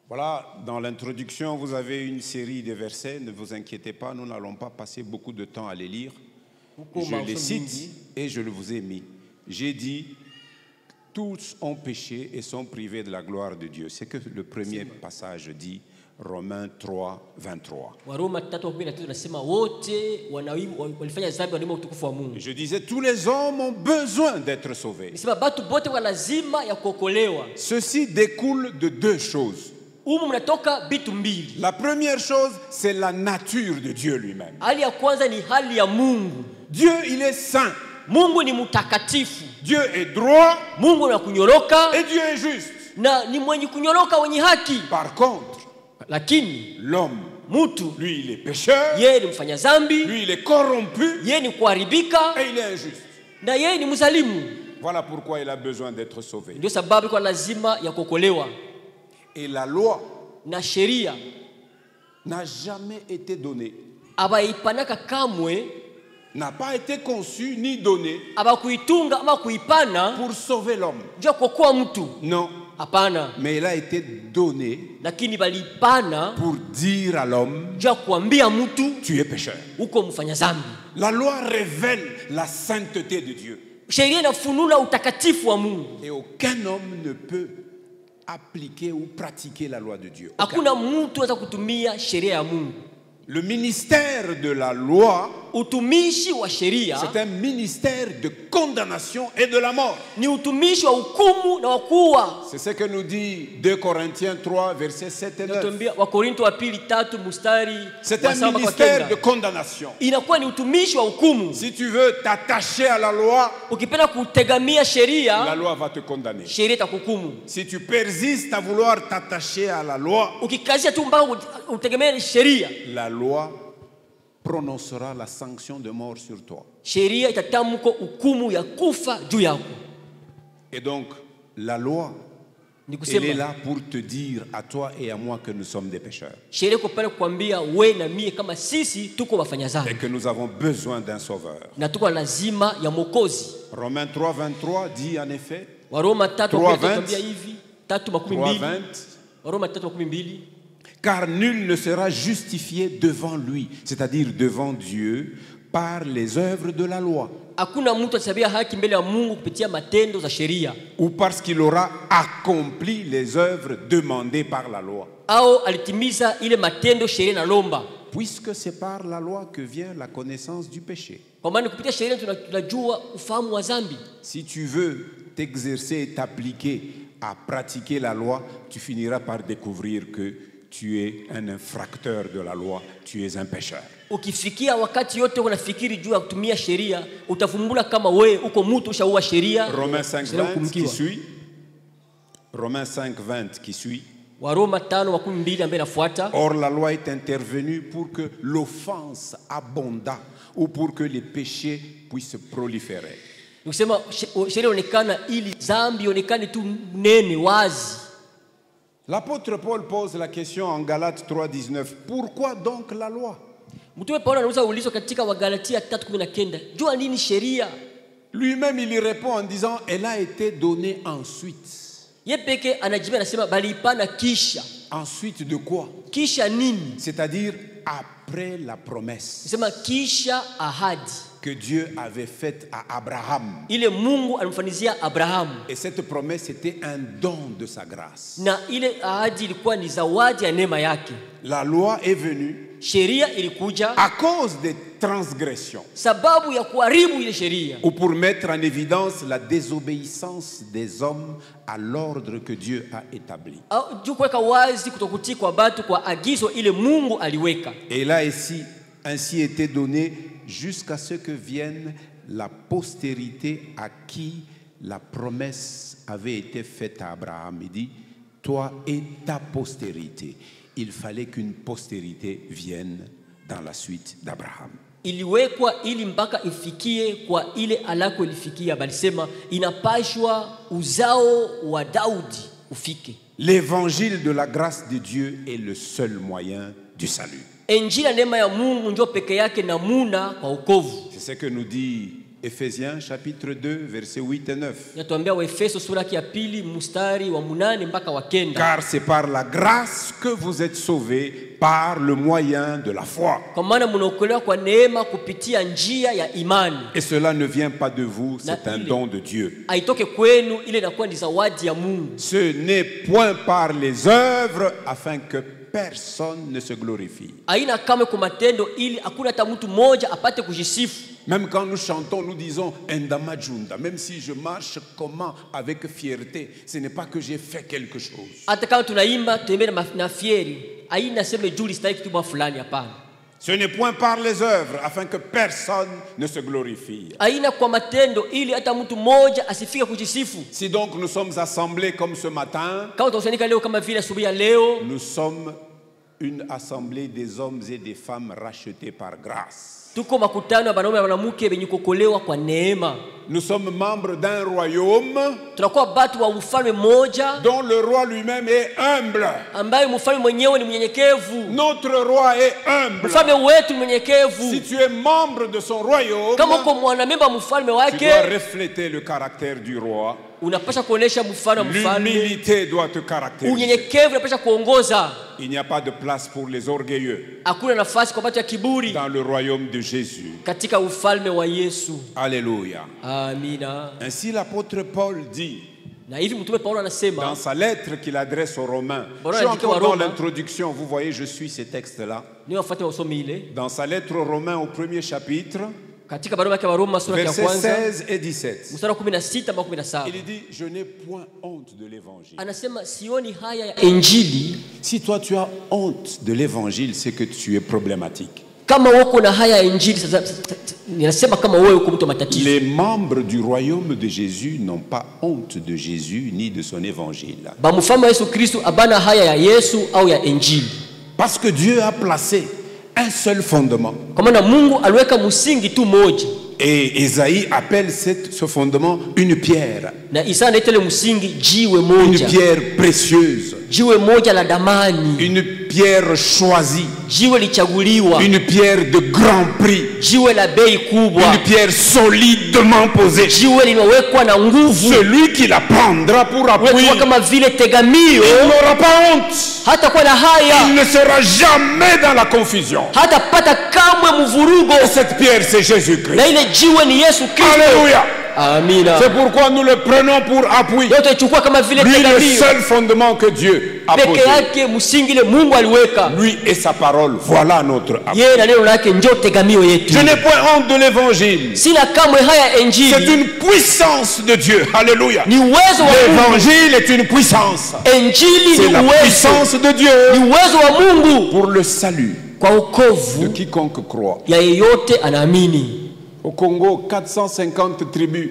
Voilà, dans l'introduction, vous avez une série de versets. Ne vous inquiétez pas, nous n'allons pas passer beaucoup de temps à les lire. Je les cite et je le vous ai mis. J'ai dit, tous ont péché et sont privés de la gloire de Dieu. C'est que le premier passage dit, Romains 3, 23. Je disais, tous les hommes ont besoin d'être sauvés. Ceci découle de deux choses. La première chose, c'est la nature de Dieu lui-même. Dieu, il est saint. Dieu est droit. Et Dieu est juste. Par contre, l'homme, lui, il est pécheur. Lui, il est corrompu. Et il est injuste. Voilà pourquoi il a besoin d'être sauvé. Et la loi n'a jamais été donnée, n'a pas été conçue ni donnée pour sauver l'homme. Non. Mais elle a été donnée pour dire à l'homme, tu es pécheur. La loi révèle la sainteté de Dieu. Et aucun homme ne peut appliquer ou pratiquer la loi de Dieu. Le ministère de la loi, c'est un ministère de condamnation et de la mort. C'est ce que nous dit 2 Corinthiens 3, versets 7 et 9. C'est un ministère de condamnation. Si tu veux t'attacher à la loi, la loi va te condamner. Si tu persistes à vouloir t'attacher à la loi, la loi prononcera la sanction de mort sur toi. Et donc, la loi, elle est là pour te dire à toi et à moi que nous sommes des pécheurs. Et que nous avons besoin d'un sauveur. Romains 3, 23 dit en effet, 3, 20, car nul ne sera justifié devant lui, c'est-à-dire devant Dieu, par les œuvres de la loi. Ou parce qu'il aura accompli les œuvres demandées par la loi. Puisque c'est par la loi que vient la connaissance du péché. Si tu veux t'exercer et t'appliquer à pratiquer la loi, tu finiras par découvrir que tu es un infracteur de la loi, tu es un pécheur. Romains 5, 20 qui suit. Romains 5, 20 qui suit. Or la loi est intervenue pour que l'offense abondât ou pour que les péchés puissent proliférer. L'apôtre Paul pose la question en Galates 3, 19. Pourquoi donc la loi? Lui-même il y répond en disant, elle a été donnée ensuite. Ensuite de quoi? C'est-à-dire après la promesse que Dieu avait faite à Abraham. Et cette promesse était un don de sa grâce. La loi est venue à cause des transgressions ou pour mettre en évidence la désobéissance des hommes à l'ordre que Dieu a établi. Et il a ainsi été donné jusqu'à ce que vienne la postérité à qui la promesse avait été faite à Abraham. Il dit, toi et ta postérité. Il fallait qu'une postérité vienne dans la suite d'Abraham. L'évangile de la grâce de Dieu est le seul moyen du salut. C'est ce que nous dit Éphésiens chapitre 2, versets 8 et 9. Car c'est par la grâce que vous êtes sauvés par le moyen de la foi. Et cela ne vient pas de vous, c'est un don de Dieu. Ce n'est point par les œuvres afin que personne ne se glorifie. Même quand nous chantons, nous disons Endama Junda. Même si je marche comment avec fierté, ce n'est pas que j'ai fait quelque chose. Ce n'est point par les œuvres afin que personne ne se glorifie. Si donc nous sommes assemblés comme ce matin, nous sommes une assemblée des hommes et des femmes rachetés par grâce. Nous sommes membres d'un royaume dont le roi lui-même est humble. Notre roi est humble. Si tu es membre de son royaume, tu dois refléter le caractère du roi. L'humilité doit te caractériser. Il n'y a pas de place pour les orgueilleux dans le royaume de Jésus. Alléluia. Ainsi l'apôtre Paul dit dans sa lettre qu'il adresse aux Romains. Je suis encore dans l'introduction, vous voyez, je suis ces textes-là. Dans sa lettre aux Romains au premier chapitre, versets 16 et 17. Il dit, je n'ai point honte de l'évangile. Si toi tu as honte de l'évangile, c'est que tu es problématique. Les membres du royaume de Jésus n'ont pas honte de Jésus ni de son évangile. Parce que Dieu a placé un seul fondement. Et Ésaïe appelle ce fondement une pierre. Une pierre précieuse. Une pierre choisie. Une pierre de grand prix. Une pierre solidement posée. Celui qui la prendra pour appui, il n'aura pas honte. Il ne sera jamais dans la confusion. Et cette pierre, c'est Jésus-Christ. Alléluia. C'est pourquoi nous le prenons pour appui. Lui, le seul fondement que Dieu a posé. Lui et sa parole, voilà notre appui. Je n'ai point honte de l'évangile. C'est une puissance de Dieu. Alléluia. L'évangile est une puissance. C'est la puissance de Dieu pour le salut de quiconque croit. Au Congo, 450 tribus.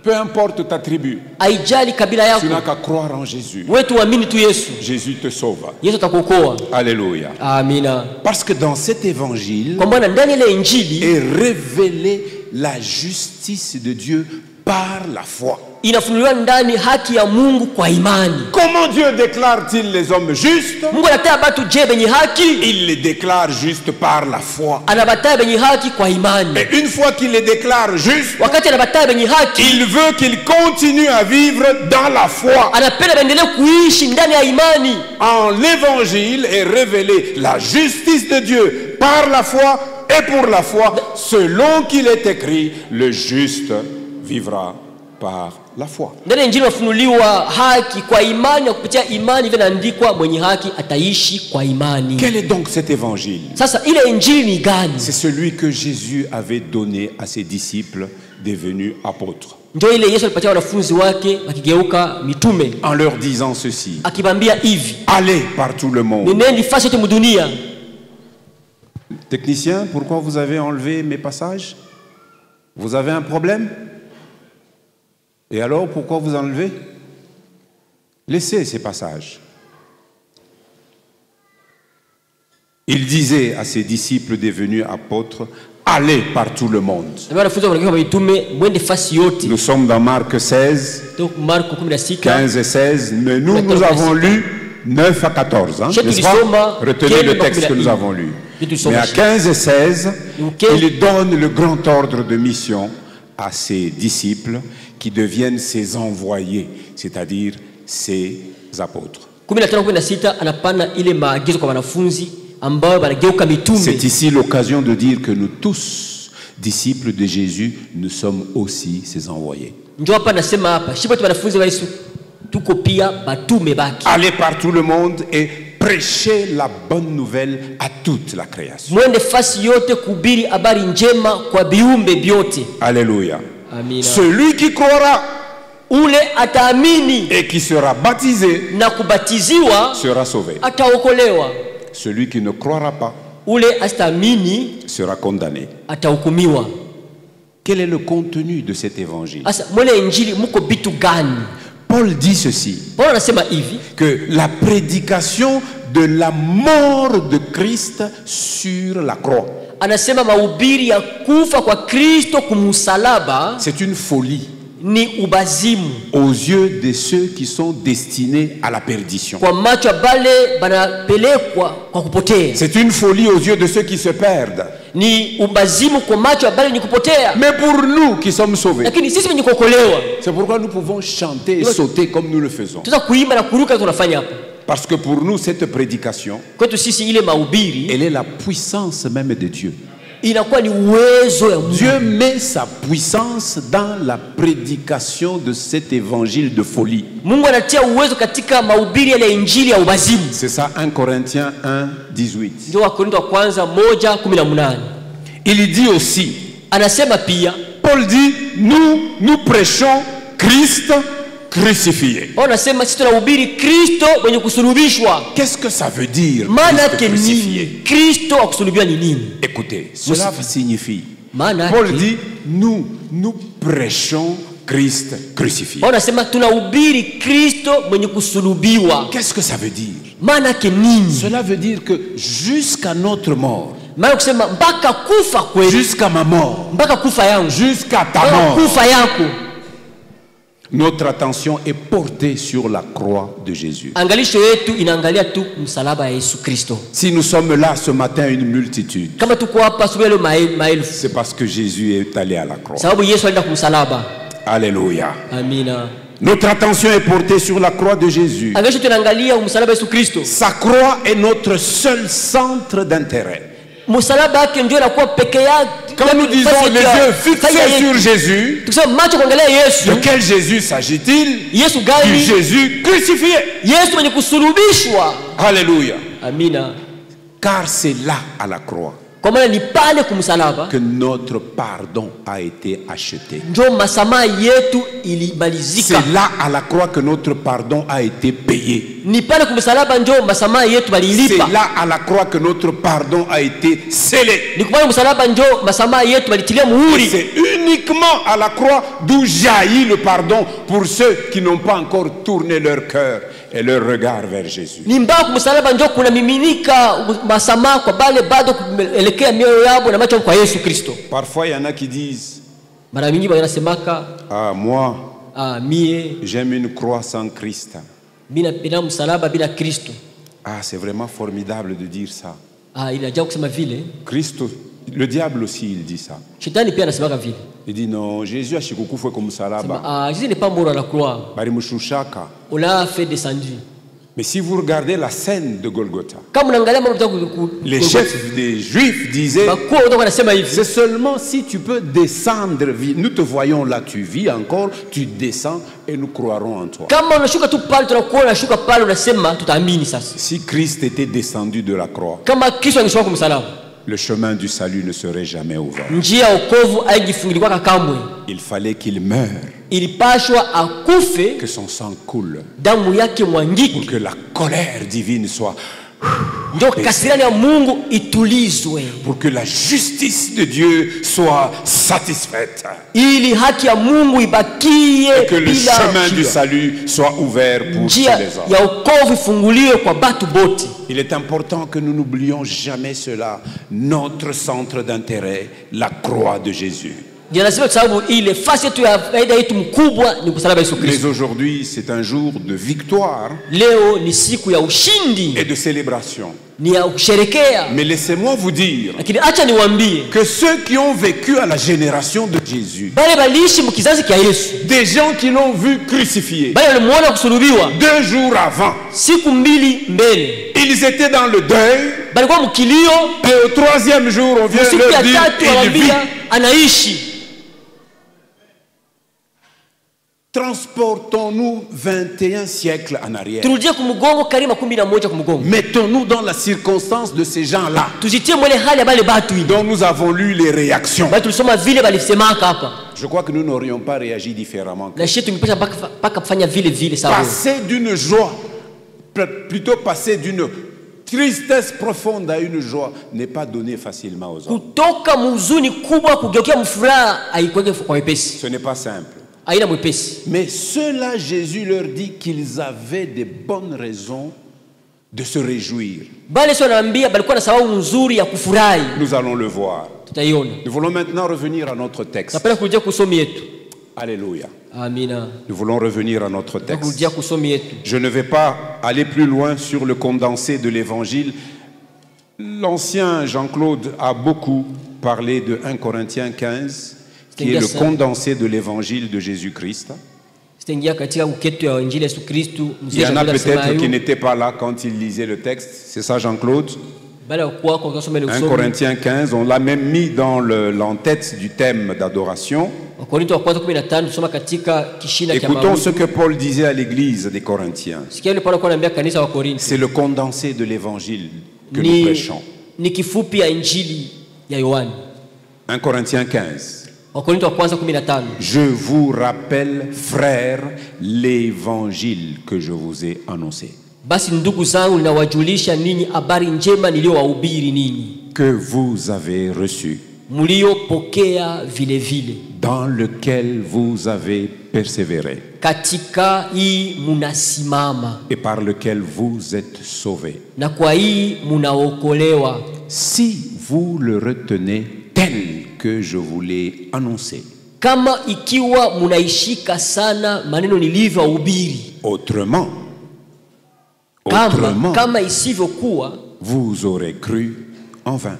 Peu importe ta tribu, tu n'as qu'à croire en Jésus. Jésus te sauve. Alléluia. Parce que dans cet évangile est révélée la justice de Dieu par la foi. Comment Dieu déclare-t-il les hommes justes? Il les déclare justes par la foi. Et une fois qu'il les déclare justes, il veut qu'ils continuent à vivre dans la foi. En l'évangile est révélée la justice de Dieu par la foi et pour la foi, selon qu'il est écrit, le juste vivra par la foi. Quel est donc cet évangile? C'est celui que Jésus avait donné à ses disciples devenus apôtres. En leur disant ceci: allez par tout le monde. Technicien, pourquoi vous avez enlevé mes passages? Vous avez un problème? Et alors, pourquoi vous enlevez? Laissez ces passages. Il disait à ses disciples devenus apôtres, allez par tout le monde. Nous sommes dans Marc 16, 15 et 16, mais nous avons lu 9 à 14, hein, n'est-ce pas? Retenez le texte que nous avons lu. Mais à 15 et 16, il donne le grand ordre de mission à ses disciples qui deviennent ses envoyés, c'est-à-dire ses apôtres. C'est ici l'occasion de dire que nous tous, disciples de Jésus, nous sommes aussi ses envoyés. Allez par tout le monde et prêchez la bonne nouvelle à toute la création. Alléluia. Celui qui croira et qui sera baptisé sera sauvé. Celui qui ne croira pas sera condamné. Quel est le contenu de cet évangile? Paul dit ceci, que la prédication de la mort de Christ sur la croix, c'est une folie aux yeux de ceux qui sont destinés à la perdition. C'est une folie aux yeux de ceux qui se perdent. Mais pour nous qui sommes sauvés, c'est pourquoi nous pouvons chanter et sauter comme nous le faisons. Parce que pour nous, cette prédication, elle est la puissance même de Dieu. Dieu met sa puissance dans la prédication de cet évangile de folie. C'est ça, 1 Corinthiens 1, 18. Il dit aussi, Paul dit, nous prêchons Christ crucifié. Qu'est-ce que ça veut dire, Christ crucifié? Écoutez, cela signifie, Paul dit, nous prêchons Christ crucifié. Qu'est-ce que ça veut dire? Cela veut dire que jusqu'à notre mort, jusqu'à ma mort, jusqu'à ta mort, notre attention est portée sur la croix de Jésus. Si nous sommes là ce matin une multitude, c'est parce que Jésus est allé à la croix. Alléluia. Notre attention est portée sur la croix de Jésus. Sa croix est notre seul centre d'intérêt. Quand nous disons les yeux fixés sur Jésus, de quel Jésus s'agit-il? Du Jésus crucifié. Alléluia. Car c'est là à la croix que notre pardon a été acheté. C'est là à la croix que notre pardon a été payé. C'est là à la croix que notre pardon a été scellé. C'est uniquement à la croix d'où jaillit le pardon pour ceux qui n'ont pas encore tourné leur cœur et leur regard vers Jésus. Parfois il y en a qui disent, ah moi j'aime une croix sans Christ. Ah, c'est vraiment formidable de dire ça. Christ, le diable aussi il dit ça. Il dit non, Jésus a shikukufu comme salaba. Jésus n'est pas mort à la croix. On l'a fait descendre. Mais si vous regardez la scène de Golgotha, les chefs des Juifs disaient, c'est seulement si tu peux descendre, nous te voyons là, tu vis encore, tu descends et nous croirons en toi. Si Christ était descendu de la croix, le chemin du salut ne serait jamais ouvert. Il fallait qu'il meure, que son sang coule, pour que la colère divine soit pour que la justice de Dieu soit satisfaite et que le chemin du salut soit ouvert pour tous les hommes. Il est important que nous n'oublions jamais cela, notre centre d'intérêt, la croix de Jésus. Mais aujourd'hui, c'est un jour de victoire et de célébration. Mais laissez-moi vous dire que ceux qui ont vécu à la génération de Jésus, des gens qui l'ont vu crucifié 2 jours avant, ils étaient dans le deuil, et au 3e jour on vient leur dire il vit. Transportons-nous 21 siècles en arrière. Mettons-nous dans la circonstance de ces gens-là dont nous avons lu les réactions. Je crois que nous n'aurions pas réagi différemment. Passer d'une joie, plutôt passer d'une tristesse profonde à une joie n'est pas donné facilement aux hommes. Ce n'est pas simple. Mais ceux-là, Jésus leur dit qu'ils avaient des bonnes raisons de se réjouir. Nous allons le voir. Nous voulons maintenant revenir à notre texte. Alléluia. Nous voulons revenir à notre texte. Je ne vais pas aller plus loin sur le condensé de l'évangile. L'ancien Jean-Claude a beaucoup parlé de 1 Corinthiens 15. Qui est le condensé de l'évangile de Jésus-Christ. Il y en a peut-être qui n'étaient pas là quand il lisait le texte. C'est ça, Jean-Claude? 1 Corinthiens 15, on l'a même mis dans l'entête du thème d'adoration. Écoutons ce que Paul disait à l'église des Corinthiens. C'est le condensé de l'évangile que nous prêchons. 1 Corinthiens 15. Je vous rappelle, frères, l'évangile que je vous ai annoncé. Que vous avez reçu, dans lequel vous avez persévéré, et par lequel vous êtes sauvés. Si vous le retenez tel que je vous l'ai annoncé. Autrement, vous aurez cru en vain.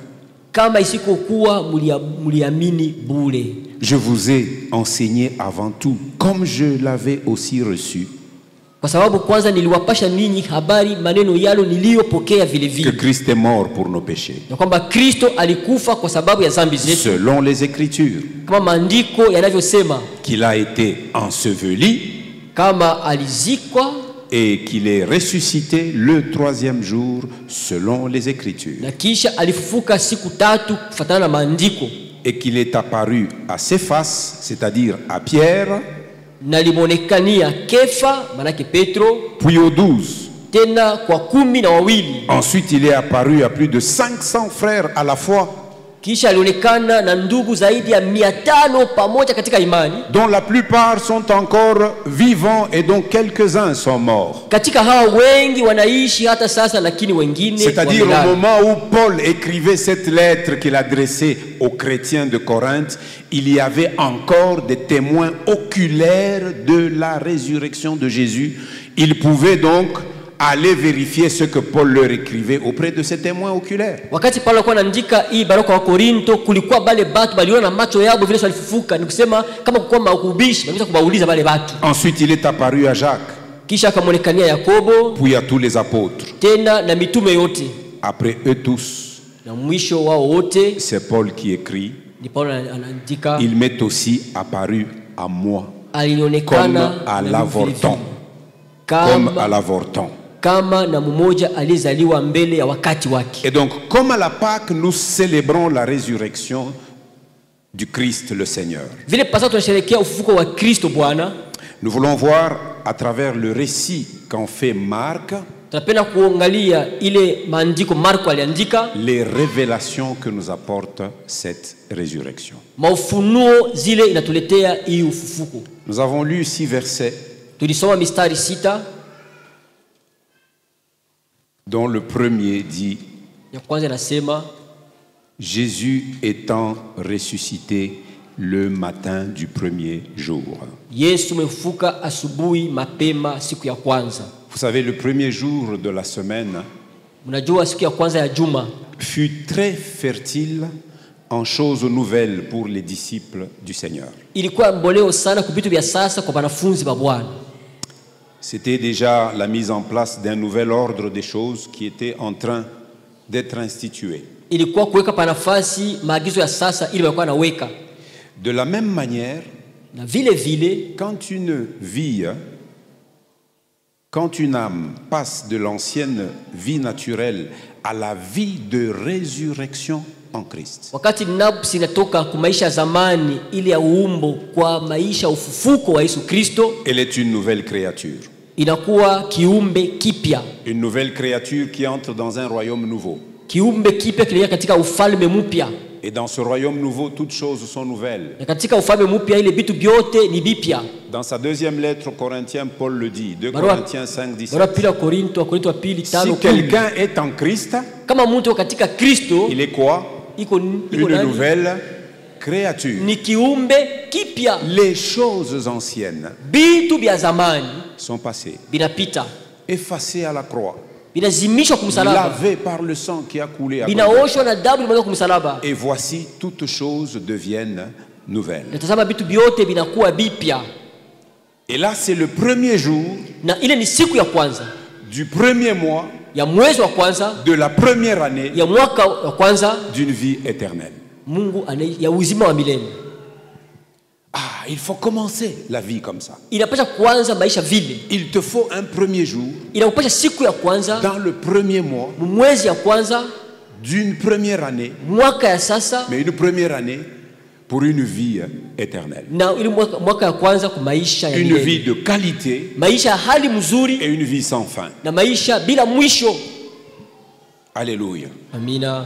Je vous ai enseigné avant tout, comme je l'avais aussi reçu, que Christ est mort pour nos péchés, selon les Écritures, qu'il a été enseveli et qu'il est ressuscité le 3e jour, selon les Écritures, et qu'il est apparu à Céphas, c'est-à-dire à Pierre, puis aux 12. Ensuite il est apparu à plus de 500 frères à la fois, dont la plupart sont encore vivants et dont quelques-uns sont morts. C'est-à-dire au moment où Paul écrivait cette lettre qu'il adressait aux chrétiens de Corinthe, il y avait encore des témoins oculaires de la résurrection de Jésus. Ils pouvaient donc aller vérifier ce que Paul leur écrivait auprès de ces témoins oculaires. Ensuite, il est apparu à Jacques, puis à tous les apôtres. Après eux tous, c'est Paul qui écrit, il m'est aussi apparu à moi, comme à l'avorton. Comme à l'avorton. Et donc, comme à la Pâque, nous célébrons la résurrection du Christ le Seigneur. Nous voulons voir à travers le récit qu'en fait Marc les révélations que nous apporte cette résurrection. Nous avons lu 6 versets dont le premier dit: Jésus étant ressuscité, le matin du premier jour. Yesu amefufuka asubuhi mapema siku ya kwanza. Vous savez, le premier jour de la semaine Mnajua siku ya kwanza ya juma fut très fertile en choses nouvelles pour les disciples du Seigneur. Ilikuwa mboleo sana kwa vitu vya sasa kwa wanafunzi wa Bwana. C'était déjà la mise en place d'un nouvel ordre des choses qui était en train d'être institué. Ilikuwa kuweka pa nafasi maagizo ya sasa ili walikuwa naweka. De la même manière, Na vile vile quand une vie, quand une âme passe de l'ancienne vie naturelle à la vie de résurrection en Christ, wakati nafsi inatoka kwa maisha ya zamani ili ya uumbo kwa maisha ufufuko wa Yesu Kristo, elle est une nouvelle créature. Inakuwa kiumbe kipya. Une nouvelle créature qui entre dans un royaume nouveau. Kiumbe kipya kinaingia katika ufalme mpya. Et dans ce royaume nouveau, toutes choses sont nouvelles. Na katika ufalme mpya ile vitu vyote ni vipya. Dans sa deuxième lettre aux Corinthiens, Paul le dit, 2 Corinthiens 5, 17. Si quelqu'un est en Christ, kama mtu katika Kristo, il est quoi? Une nouvelle créature. Ni kiumbe kipya. Les choses anciennes vitu vya zamani sont passées, binapita, effacées à la croix, binazimishwa kumsalaba, lavées par le sang qui a coulé à binaoshwa na damu ilimwagika kumsalaba. Et voici, toutes choses deviennent nouvelles. Natazama vitu vyote vinakuwa vipya. Et là, c'est le premier jour, na ile ni siku ya kwanza du premier mois, ya mwezi wa kwanza, de la première année, ya mwaka wa kwanza, d'une vie éternelle. Mungu ya uzima wa milele. Ah, il faut commencer la vie comme ça. Inapaswa kuanza maisha vile. Il te faut un premier jour, inapaswa siku ya kwanza, dans le premier mois, mwezi ya kwanza, d'une première année, mwaka ya sasa, mais une première année pour une vie éternelle. Na ile mwaka ya kwanza kwa maisha ya milele. Une vie de qualité, maisha ya hali mzuri, et une vie sans fin. Na maisha bila mwisho. Alléluia. Amina.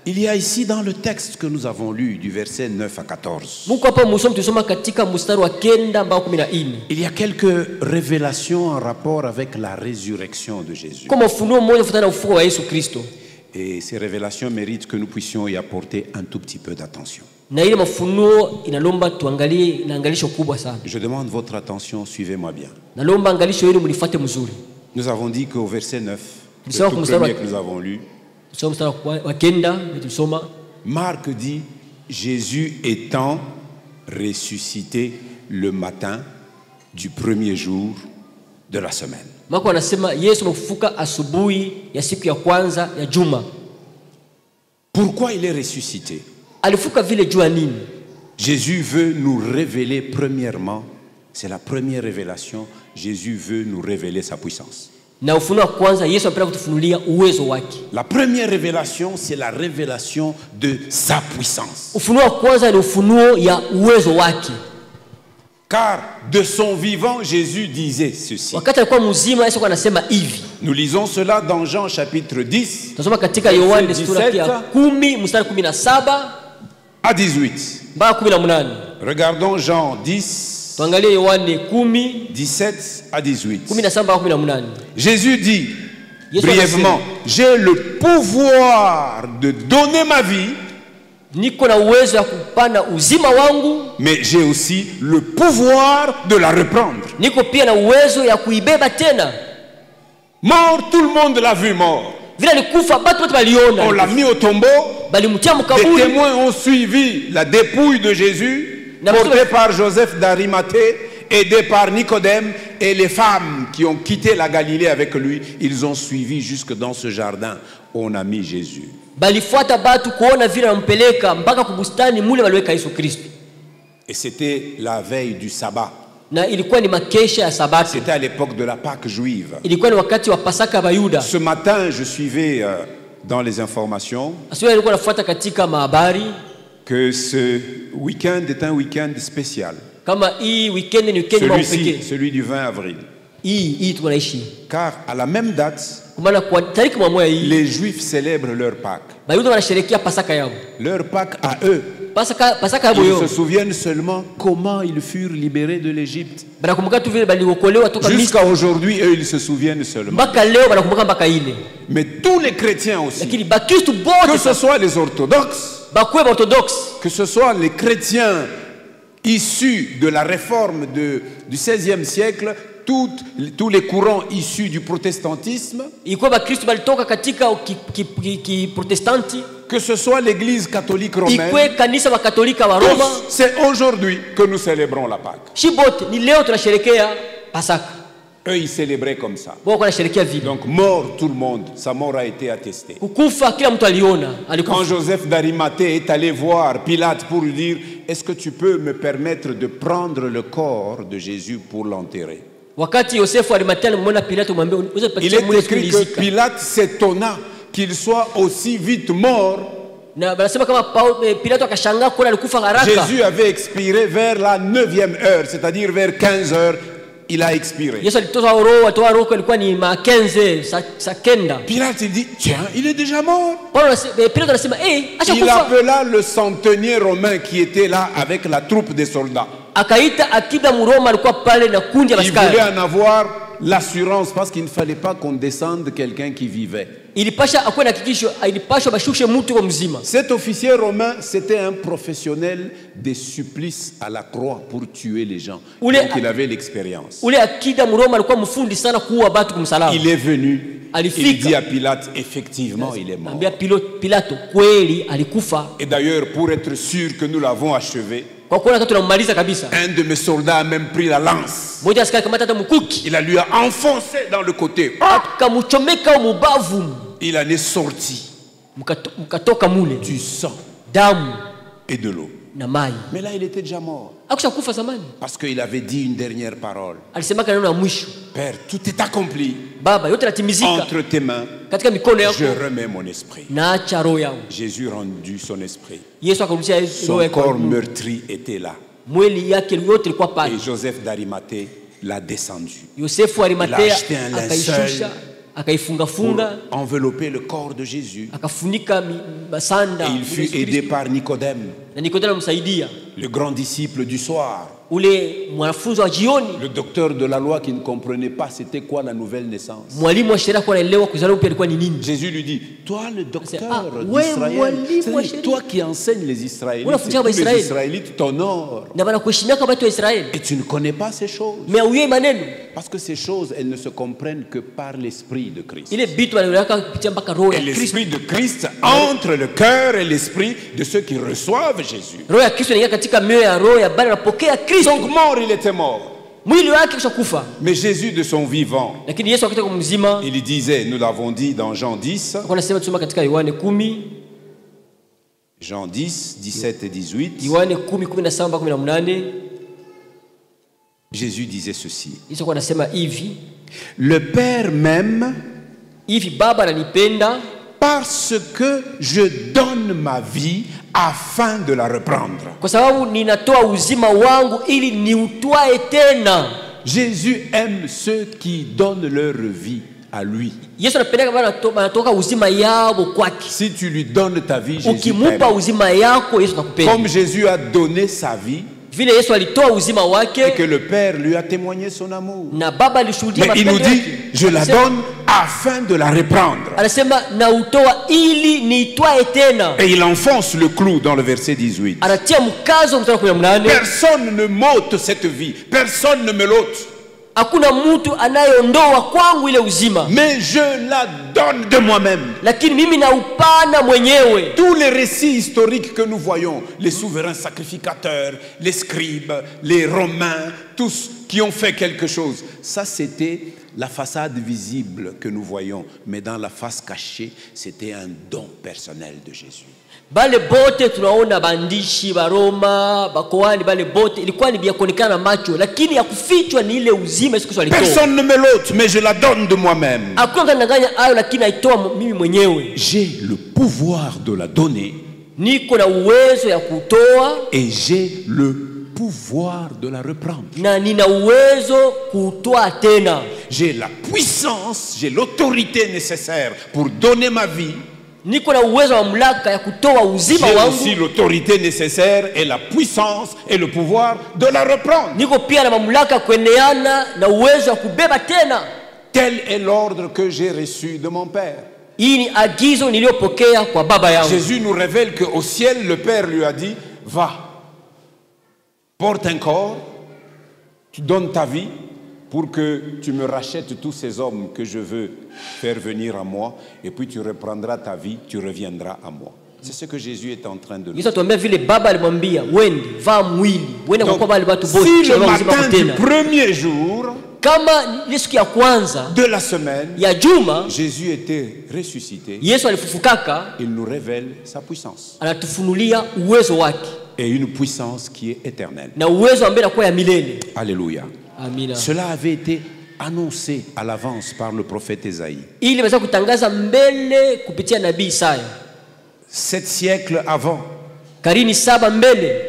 Il y a ici dans le texte que nous avons lu du verset 9 à 14. Il y a quelques révélations en rapport avec la résurrection de Jésus. Et ces révélations méritent que nous puissions y apporter un tout petit peu d'attention. Je demande votre attention, suivez-moi bien. Nous avons dit qu'au verset 9, le tout premier que nous avons lu, Marc dit, Jésus étant ressuscité le matin du premier jour de la semaine. Pourquoi il est ressuscité? Jésus veut nous révéler premièrement, c'est la première révélation, Jésus veut nous révéler sa puissance. La première révélation, c'est la révélation de sa puissance. Car de son vivant, Jésus disait ceci. Nous lisons cela dans Jean chapitre 10, à 18. Regardons Jean 10, 17 à 18. Jésus dit brièvement, j'ai le pouvoir de donner ma vie, mais j'ai aussi le pouvoir de la reprendre. Mort, tout le monde l'a vu mort. On l'a mis au tombeau. Les témoins ont suivi la dépouille de Jésus, porté par Joseph d'Arimathée, aidé par Nicodème, et les femmes qui ont quitté la Galilée avec lui, ils ont suivi jusque dans ce jardin où on a mis Jésus. Et c'était la veille du sabbat. C'était à l'époque de la Pâque juive. Ce matin, je suivais dans les informations que ce week-end est un week-end spécial. Celui du 20 avril. Car à la même date, les Juifs célèbrent leur Pâque. Leur Pâque à eux. Ils se souviennent seulement comment ils furent libérés de l'Égypte. Jusqu'à aujourd'hui, eux, ils se souviennent seulement. Mais tous les chrétiens aussi, que ce soit les orthodoxes, que ce soit les chrétiens issus de la réforme du XVIe siècle, tous les courants issus du protestantisme, que ce soit l'église catholique romaine, c'est aujourd'hui que nous célébrons la Pâque. Eux, ils célébraient comme ça. Donc, mort tout le monde. Sa mort a été attestée. Quand Joseph d'Arimathée est allé voir Pilate pour lui dire, est-ce que tu peux me permettre de prendre le corps de Jésus pour l'enterrer? Il est écrit que Pilate s'étonna qu'il soit aussi vite mort. Jésus avait expiré vers la 9e heure, c'est-à-dire vers 15 heures. Il a expiré. Pilate il dit, tiens, il est déjà mort. Il appela le centenier romain qui était là avec la troupe des soldats. Il voulait en avoir l'assurance parce qu'il ne fallait pas qu'on descende quelqu'un qui vivait. Cet officier romain, c'était un professionnel des supplices à la croix pour tuer les gens. Donc il avait l'expérience. Il est venu. Il dit à Pilate, effectivement, il est mort. Et d'ailleurs, pour être sûr que nous l'avons achevé, un de mes soldats a même pris la lance. Il lui a enfoncé dans le côté. Il en est sorti du sang et de l'eau. Mais là, il était déjà mort. Parce qu'il avait dit une dernière parole. Père, tout est accompli. Entre tes mains, je remets mon esprit. Jésus rendu son esprit. Son corps meurtri était là. Et Joseph d'Arimathée l'a descendu. Il a acheté un linceul pour envelopper le corps de Jésus. Et il fut aidé par Nicodème, le grand disciple du soir. Le docteur de la loi qui ne comprenait pas c'était quoi la nouvelle naissance. Jésus lui dit, toi le docteur d'Israël, toi qui enseignes les Israélites, les Israélites t'honorent. Et tu ne connais pas ces choses. Parce que ces choses, elles ne se comprennent que par l'esprit de Christ. Et l'esprit de Christ entre le cœur et l'esprit de ceux qui reçoivent Jésus. Donc mort, il était mort. Mais Jésus de son vivant, il disait, nous l'avons dit dans Jean 10, Jean 10, 17 et 18, Jésus disait ceci, le Père m'aime parce que je donne ma vie afin de la reprendre. Jésus aime ceux qui donnent leur vie à lui. Si tu lui donnes ta vie, Jésus t'aime. Comme Jésus a donné sa vie, et que le Père lui a témoigné son amour. Mais il nous dit, je la donne afin de la reprendre. Et il enfonce le clou dans le verset 18. Personne ne m'ôte cette vie. Personne ne me l'ôte. Mais je la donne de moi-même. Tous les récits historiques que nous voyons, les souverains sacrificateurs, les scribes, les Romains, tous qui ont fait quelque chose, ça c'était la façade visible que nous voyons, mais dans la face cachée, c'était un don personnel de Jésus. Bale bote tunaona bandishi baroma bakoani bale bote ilikuwa ni vya kuonekana na macho, lakini ya kufichwa ni ile uzima Yesu Kristo alitoa. Personne ne me l'ôte, mais je la donne de moi-même. Hakuna kananganya ayo, lakini aitoa mimi mwenyewe. J'ai le pouvoir de la donner. Niko na uwezo ya kutoa. Et j'ai le pouvoir de la reprendre. Na nina uwezo kutoa tena. J'ai la puissance, j'ai l'autorité nécessaire pour donner ma vie. J'ai aussi l'autorité nécessaire et la puissance et le pouvoir de la reprendre. Tel est l'ordre que j'ai reçu de mon Père. Jésus nous révèle qu'au ciel, le Père lui a dit, va, portes un corps, tu donnes ta vie pour que tu me rachètes tous ces hommes que je veux faire venir à moi, et puis tu reprendras ta vie, tu reviendras à moi. C'est ce que Jésus est en train de dire. Donc, si le matin du premier jour de la semaine, Jésus était ressuscité, il nous révèle sa puissance. Et une puissance qui est éternelle. Alléluia. Amina. Cela avait été annoncé à l'avance par le prophète Ésaïe. 7 siècles avant,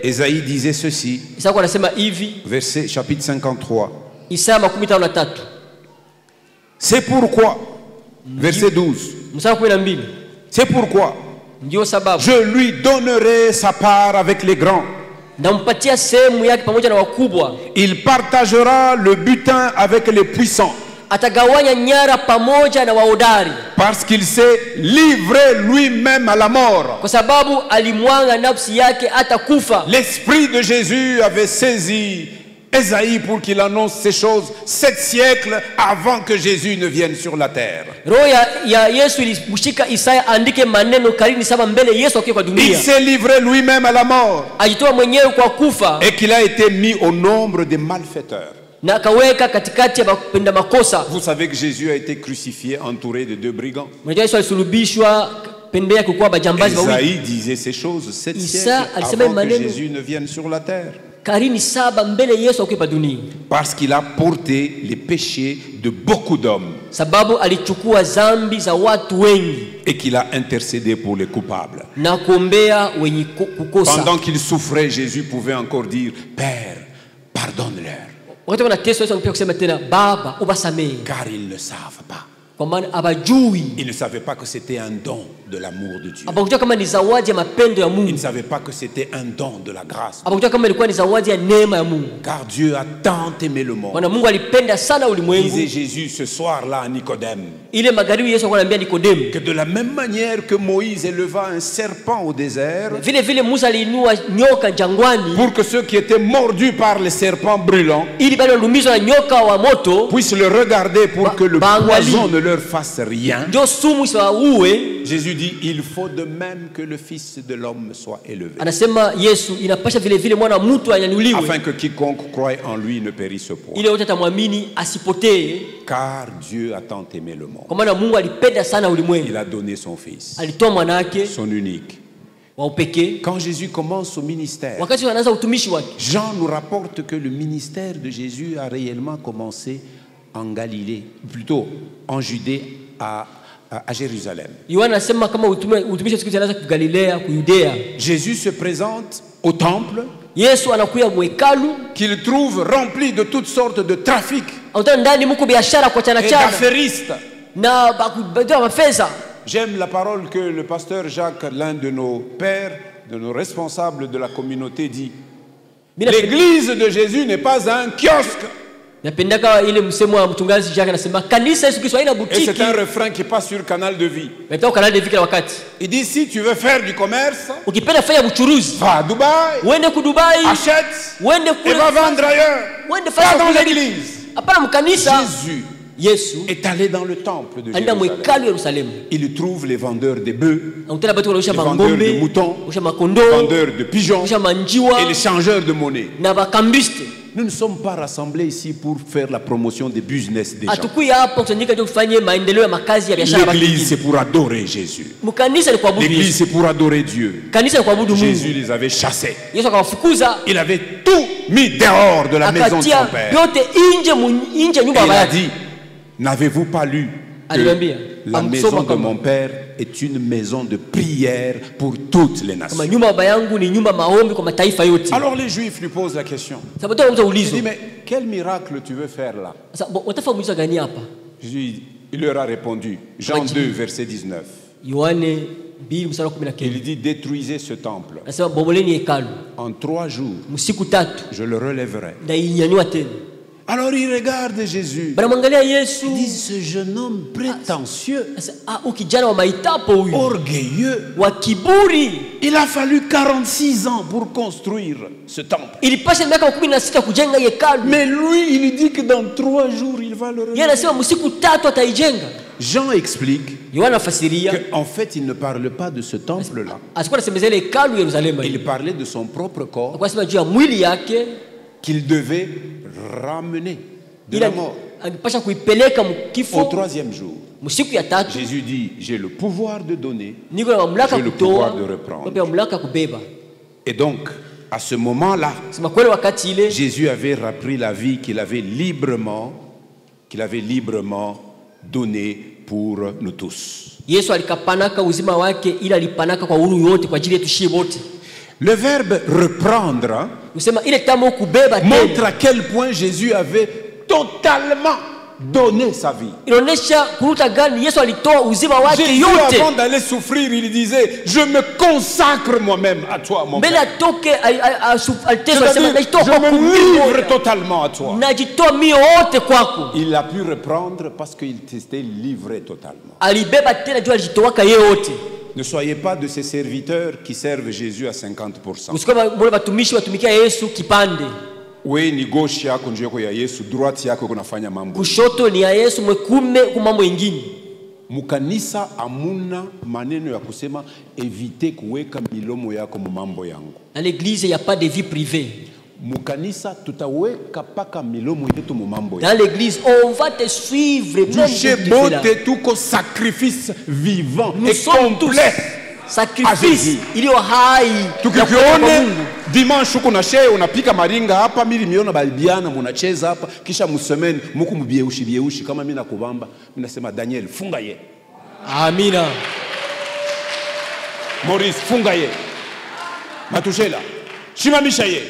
Ésaïe disait ceci, verset chapitre 53. C'est pourquoi, verset 12, c'est pourquoi je lui donnerai sa part avec les grands. Il partagera le butin avec les puissants. Parce qu'il s'est livré lui-même à la mort. L'esprit de Jésus avait saisi Ésaïe pour qu'il annonce ces choses 7 siècles avant que Jésus ne vienne sur la terre. Il s'est livré lui-même à la mort et qu'il a été mis au nombre des malfaiteurs. Vous savez que Jésus a été crucifié entouré de 2 brigands. Ésaïe disait ces choses 7 siècles avant que Jésus ne vienne sur la terre. Parce qu'il a porté les péchés de beaucoup d'hommes et qu'il a intercédé pour les coupables. Pendant qu'il souffrait, Jésus pouvait encore dire, Père, pardonne-leur, car ils ne savent pas. Ils ne savaient pas que c'était un don de l'amour de Dieu. Ils ne savaient pas que c'était un don de la grâce. Car Dieu a tant aimé le monde. Disait Jésus ce soir-là à Nicodème, que de la même manière que Moïse éleva un serpent au désert, pour que ceux qui étaient mordus par les serpents brûlants puissent le regarder pour que le poison ne leur fasse rien. Jésus dit, il faut de même que le Fils de l'homme soit élevé, afin que quiconque croit en lui ne périsse point. Car Dieu a tant aimé le monde, il a donné son Fils, son unique. Quand Jésus commence son ministère, Jean nous rapporte que le ministère de Jésus a réellement commencé en Galilée, plutôt en Judée, à Jérusalem. Jésus se présente au temple, qu'il trouve rempli de toutes sortes de trafics et d'affairistes. J'aime la parole que le pasteur Jacques, l'un de nos pères, de nos responsables de la communauté, dit. L'église de Jésus n'est pas un kiosque. Et c'est un refrain qui passe sur Canal de Vie. Il dit, si tu veux faire du commerce, va à Dubaï, achète et va vendre ailleurs, pas dans l'église. Jésus est allé dans le temple de Jérusalem. Il trouve les vendeurs de bœufs, les vendeurs de moutons, les vendeurs de pigeons et les changeurs de monnaie. Nous ne sommes pas rassemblés ici pour faire la promotion des business des gens. L'église, c'est pour adorer Jésus. L'église, c'est pour adorer Dieu. Jésus les avait chassés. Il avait tout mis dehors de la maison de son Père. Et il a dit, n'avez-vous pas lu que la maison de mon Père est une maison de prière pour toutes les nations? Alors les Juifs lui posent la question. Il dit, mais quel miracle tu veux faire là? Jésus, il leur a répondu, Jean 2, verset 19. Il dit, détruisez ce temple. En 3 jours, je le relèverai. Alors il regarde Jésus. banamwangalia Yesu. Il dit, ce jeune homme prétentieux, Ukijana wa maitapo huyu, orgueilleux, wa kiburi. il a fallu 46 ans pour construire ce temple. Ilipasha miaka 16 kujenga hekalu. Mais lui, il dit que dans 3 jours, il va le Yeye remettre. anasema msiku 3 ataijenga. Jean explique Yohana afasiria qu'en fait, il ne parle pas de ce temple-là. asikuwa anasemezea ile hekalu Yerusalemu. Il parlait de son propre corps Kwa sababu juu ya mwili yake qu'il devait ramener de ila la mort angepasha kuipeleka au mkifo 3e jour. msiku ya 3. Jésus dit, j'ai le pouvoir de donner. Niko na mamlaka J'ai le kutoa, pouvoir de reprendre. pia mamlaka kubeba. Et donc, à ce moment-là, Sema kweli wakati ile Jésus avait repris la vie qu'il avait librement donnée pour nous tous. Yesu alikapanaka uzima wake, ila alipanaka kwa uhuru yote kwa ajili yetu shie wote. Le verbe reprendre Usema ile tamu kubeba montre tena à quel point Jésus avait totalement donné sa vie. inaonesha kuruta gani Yesu alitoa uzima wake Jésus, yote. avant d'aller souffrir, il disait, je me consacre moi-même à toi, mon Mbele Père. atoke aliteswa, alisema C'est-à-dire, najitoa je kwako me livre mimi, totalement à toi. najitoa mimi wote kwako. Il a pu reprendre parce qu'il s'était livré totalement. Alibeba tena juu alijitowaka yeye wote. Ne soyez pas de ces serviteurs qui servent Jésus à 50%. Usikuwa wale watumishi watumikia Yesu kipande. We ni gauche yako ndio yako ya Yesu, droite yako kunafanya mambo. Kushoto ni ya Yesu, mwekume kwa mambo mengine. Mukanisa amuna maneno ya kusema evite kuweka milomo yako mu mambo yangu. Dans l'église, il n'y a pas de vie privée. Mukanisa tutaweka paka milomo yetu mu mambo Dans yangu. l'église, on va te suivre. Même Touche si tu fais là. bote tuko sacrifice vivant Nous et sommes tous complet. sacrifice iliyo hai. Tukikione dimanche uko na shehe unapika maringa hapa, mimi nimeona balibiana mnacheza hapa, kisha msemeni mko mbieushi kama mimi nakubamba, mimi nasema Daniel funga ye. Amina. Maurice funga ye. Matushela shimamisha ye.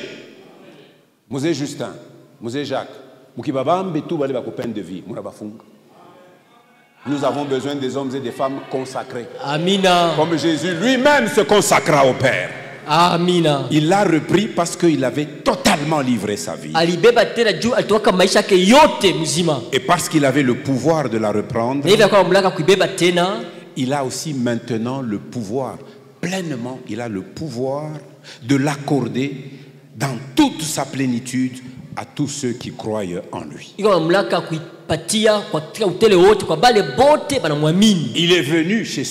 Mzee Justin, Mzee Jacques, mukibabambe tu bale bakopene de vie, munabafunga. Nous avons besoin des hommes et des femmes consacrés. Amina. Comme Jésus lui-même se consacra au Père. Amina. Il l'a repris parce qu'il avait totalement livré sa vie. Alibeba tena juu alitoka maisha yake yote mzima. Et parce qu'il avait le pouvoir de la reprendre, Na hivi akawa mamlaka kuibeba tena. il a aussi maintenant le pouvoir, pleinement, il a le pouvoir de l'accorder dans toute sa plénitude à tous ceux qui croient en lui. Iko mamlaka kuipatia kwa kila utele wote kwa bale bote banamwamini. Il est venu chez